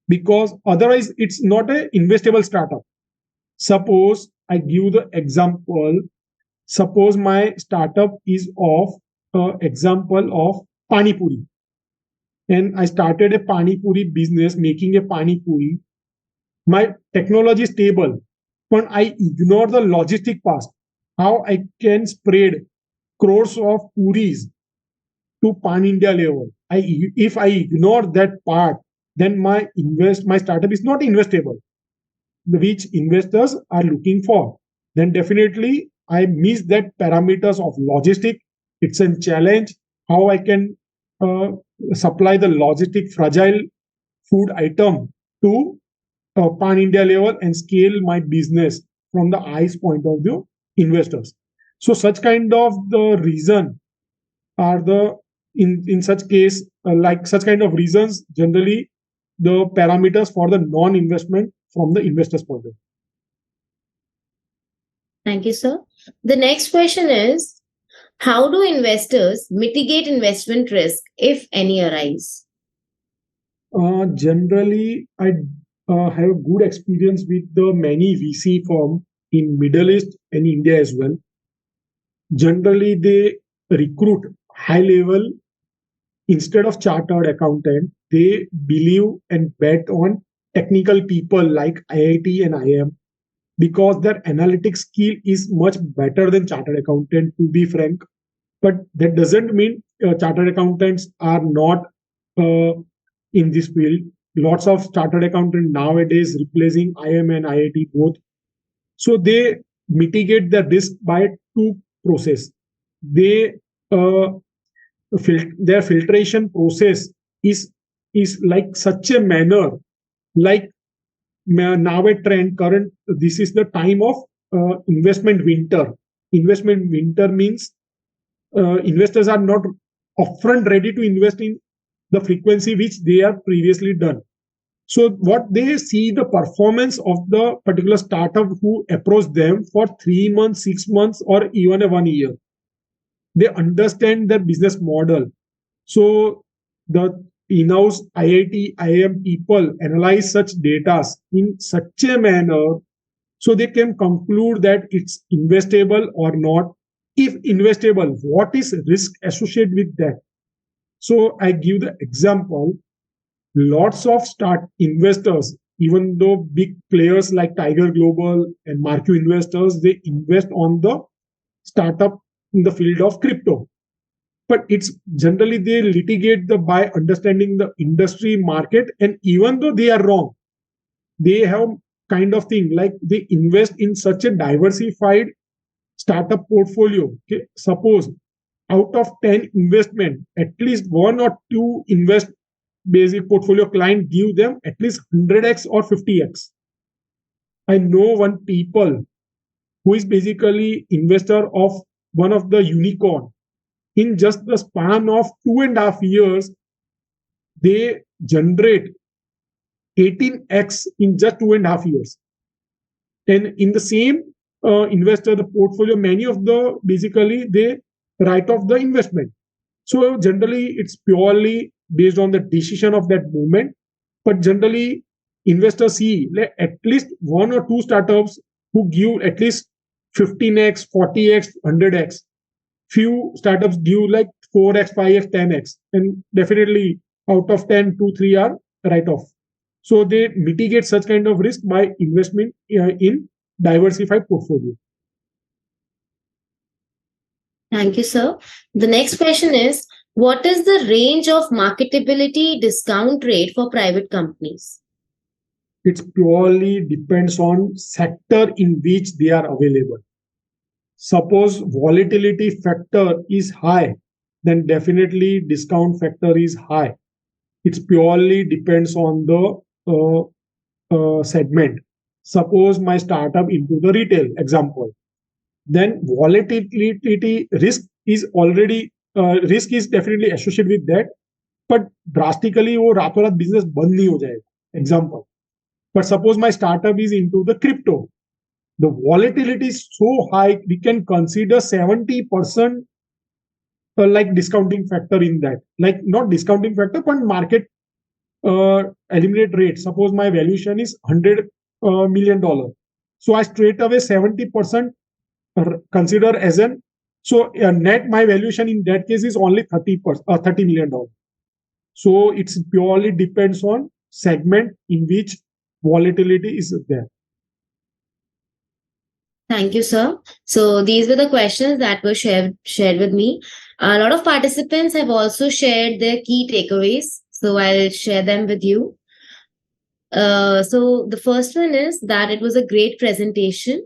Speaker 3: Because otherwise, it's not a investable startup. Suppose I give the example. Suppose my startup is of example of pani puri, and I started a pani puri business making a pani puri. My technology is stable, but I ignore the logistic part. How I can spread crores of puris to pan India level. If I ignore that part, then my startup is not investable, which investors are looking for. Then definitely I miss that parameters of logistic. It's a challenge how I can uh, supply the logistic fragile food item to pan India level and scale my business from the eyes point of view investors. So such kind of the reason are the in such case like such kind of reasons generally the parameters for the non-investment from the investors point of view.
Speaker 1: Thank you, sir. The next question is, how do investors mitigate investment risk if any arise?
Speaker 3: Generally, I have a good experience with the many VC firm in Middle East and India as well. Generally, they recruit high level instead of chartered accountant. They believe and bet on technical people like IIT and IIM because their analytic skill is much better than chartered accountant. To be frank, but that doesn't mean chartered accountants are not uh, in this field. Lots of chartered accountants nowadays replacing IM and IIT both. So they mitigate the risk by two process. They their filtration process is like such a manner, like now a trend current. This is the time of investment winter. Investment winter means investors are not upfront ready to invest in the frequency which they are previously done. So what they see the performance of the particular startup who approach them for 3 months, 6 months, or even a 1 year. They understand their business model. So the in-house IIT, IIM people analyze such data in such a manner so they can conclude that it's investable or not. If investable, what is risk associated with that? So I give the example. Lots of start investors, even though big players like Tiger Global and Marquee investors, they invest on the startup in the field of crypto. But it's generally they litigate the by understanding the industry market, and even though they are wrong, they have kind of thing like they invest in such a diversified startup portfolio. Okay, suppose out of 10 investment, at least one or two invest basic portfolio client give them at least 100x or 50x. I know one people who is basically investor of one of the unicorn. In just the span of 2.5 years, they generate 18x in just 2.5 years. And in the same investor, the portfolio, many of the basically they write off the investment. So generally, it's purely based on the decision of that moment. But generally, investors see like at least one or two startups who give at least 15x, 40x, 100x. Few startups give like 4x, 5x, 10x, and definitely out of 10, 2, 3 are write off. So they mitigate such kind of risk by investment in diversified portfolio.
Speaker 1: Thank you, sir. The next question is, what is the range of marketability discount rate for private companies?
Speaker 3: It purely depends on sector in which they are available. Suppose volatility factor is high, then definitely discount factor is high. It purely depends on the segment. Suppose my startup into the retail example, then volatility risk is definitely associated with that, but drastically वो रातों रात business बंद नहीं हो जाएगा. Example. But suppose my startup is into the crypto, the volatility is so high, we can consider 70% like discounting factor in that. Like not discounting factor, but market eliminate rate. Suppose my valuation is $100 million. So I straight away 70% consider as an so net my valuation in that case is only $30 million. So it's purely depends on segment in which volatility is there.
Speaker 1: Thank you, sir. So these were the questions that were shared with me. A lot of participants have also shared their key takeaways. So I'll share them with you. So the first one is that it was a great presentation.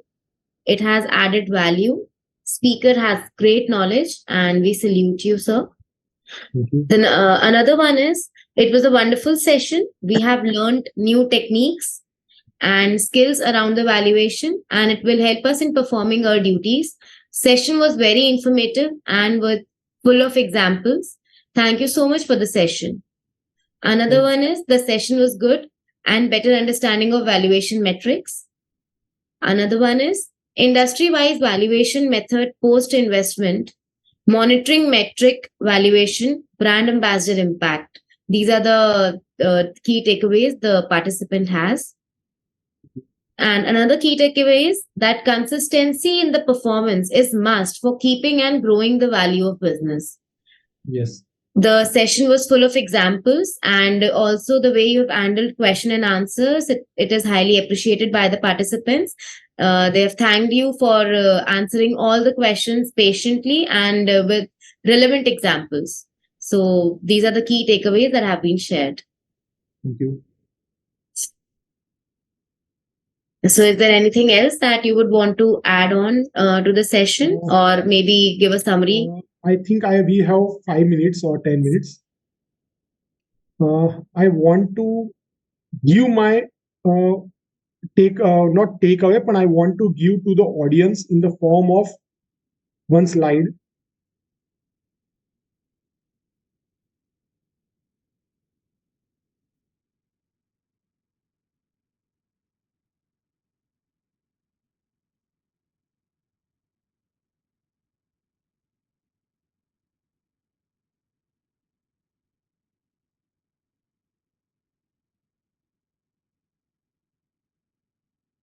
Speaker 1: It has added value. Speaker has great knowledge, and we salute you, sir. Then another one is it was a wonderful session. We have learned new techniques and skills around the valuation, and it will help us in performing our duties. Session was very informative and with full of examples. Thank you so much for the session. Another one is the session was good and better understanding of valuation metrics. Another one is industry-wise valuation method post-investment, monitoring metric valuation, brand ambassador impact. These are the key takeaways the participant has. And another key takeaway is that consistency in the performance is must for keeping and growing the value of business.
Speaker 3: Yes.
Speaker 1: The session was full of examples, and also the way you've handled question and answers, it is highly appreciated by the participants. They have thanked you for answering all the questions patiently and with relevant examples. So these are the key takeaways that have been shared.
Speaker 3: Thank you.
Speaker 1: So is there anything else that you would want to add on to the session, or maybe give a summary?
Speaker 3: I think we have 5 minutes or 10 minutes. I want to give my not take away, but I want to give to the audience in the form of one slide.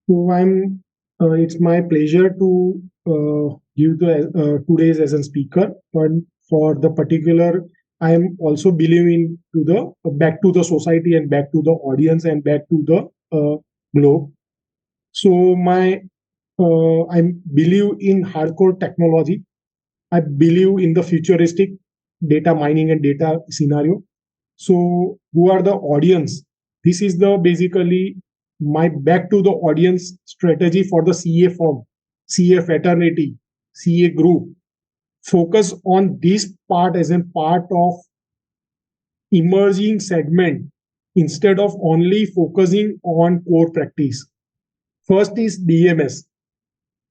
Speaker 3: So it's my pleasure to give the today's as a speaker. But for the particular, I am also believing to the back to the society and back to the audience and back to the globe. So I believe in hardcore technology. I believe in the futuristic data mining and data scenario. So who are the audience? This is the basically my back to the audience strategy for the CA firm, CA fraternity, CA group. Focus on this part as a part of emerging segment instead of only focusing on core practice. First is DMS,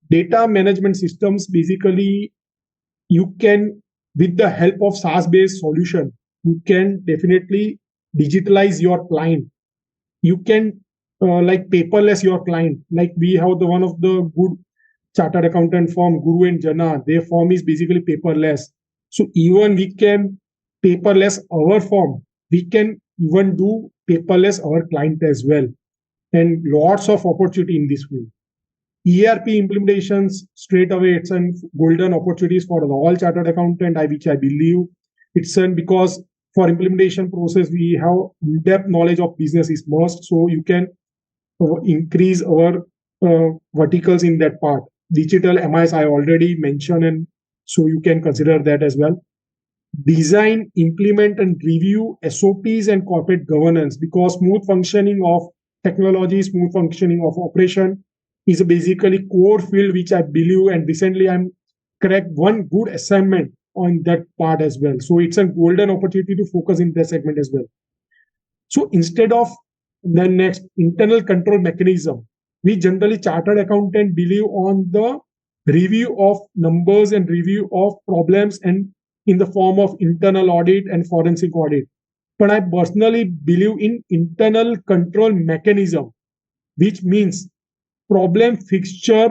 Speaker 3: data management systems. Basically, you can, with the help of SaaS based solution, you can definitely digitalize your client. You can like paperless your client. Like we have the one of the good chartered accountant firm, Guru and Jana. Their firm is basically paperless. So even we can paperless our firm. We can even do paperless our client as well. And lots of opportunity in this field. ERP implementations straight away, it's a golden opportunities for all chartered accountant, which I believe it's an because for implementation process we have in-depth knowledge of business is must, so you can increase our verticals in that part. Digital MIS I already mentioned, and so you can consider that as well. Design, implement, and review SOPs and corporate governance, because smooth functioning of technology, smooth functioning of operation is a basically core field which I believe. And recently, I'm correct one good assignment on that part as well. So it's a golden opportunity to focus in that segment as well. So instead of the next internal control mechanism, we generally chartered accountant believe on the review of numbers and review of problems and in the form of internal audit and forensic audit. But I personally believe in internal control mechanism, which means problem fixture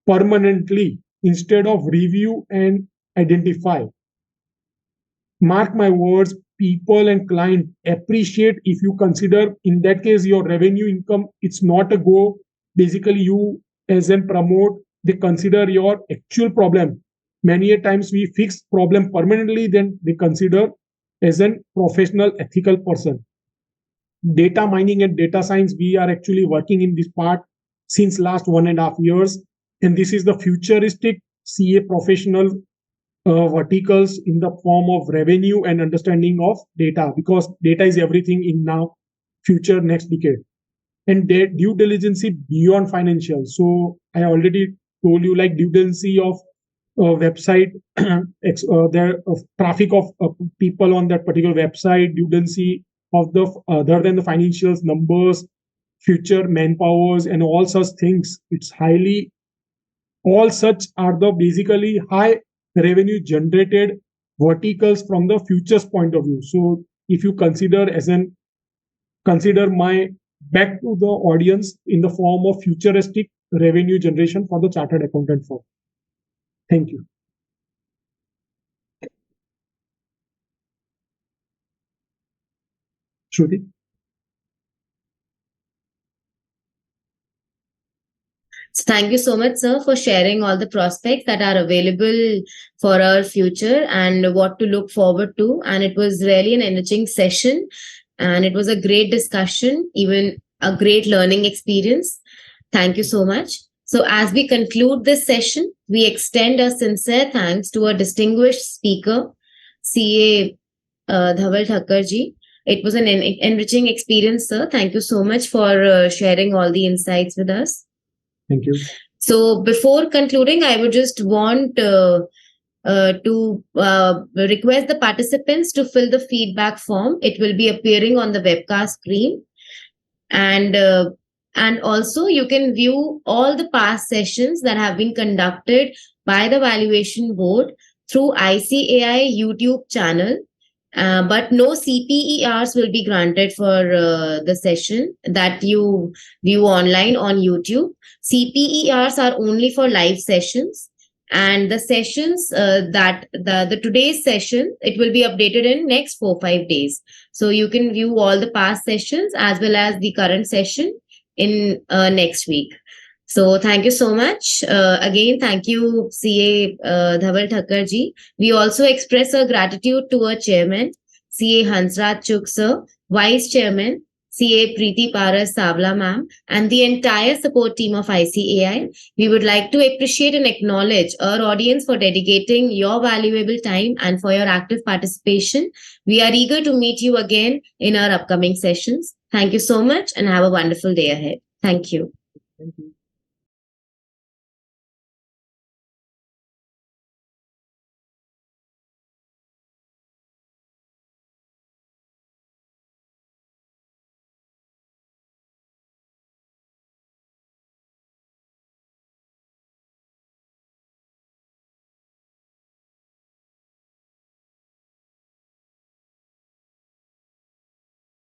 Speaker 3: permanently instead of review and identify. Mark my words, people and client appreciate if you consider in that case your revenue income, it's not a go. Basically, you as an promote, they consider your actual problem. Many a times we fix problem permanently, then they consider as an professional ethical person. Data mining and data science, we are actually working in this part since last 1.5 years, and this is the futuristic CA professional verticals in the form of revenue and understanding of data, because data is everything in now future next decade. And due diligence beyond financial. So I already told you, like due diligence of website, there of traffic of people on that particular website, due diligence of the other than the financials, numbers, future manpowers, and all such things. It's highly, all such are the basically high revenue generated verticals from the futures point of view. So if you consider as an consider my back to the audience in the form of futuristic revenue generation for the chartered accountant firm. Thank you. Shruti.
Speaker 1: So thank you so much, sir, for sharing all the prospects that are available for our future and what to look forward to. And it was really an enriching session, and it was a great discussion, even a great learning experience. Thank you so much. So, as we conclude this session, we extend our sincere thanks to our distinguished speaker, CA Dhaval Thakkarji. It was an enriching experience, sir. Thank you so much for sharing all the insights with us.
Speaker 3: Thank you.
Speaker 1: So, before concluding, I would just want to request the participants to fill the feedback form. It will be appearing on the webcast screen, and also you can view all the past sessions that have been conducted by the valuation board through ICAI YouTube channel. But no CPERs will be granted for the session that you view online on YouTube. CPERs are only for live sessions, and the sessions that the today's session, it will be updated in next 4 5 days. So you can view all the past sessions as well as the current session in next week. So thank you so much. Again, thank you, CA Dhaval Thakkar ji. We also express our gratitude to our chairman, CA Hansraj Chuk sir, vice chairman, CA Preeti Paras Savla ma'am, and the entire support team of ICAI. We would like to appreciate and acknowledge our audience for dedicating your valuable time and for your active participation. We are eager to meet you again in our upcoming sessions. Thank you so much and have a wonderful day ahead. Thank you.
Speaker 3: Thank you.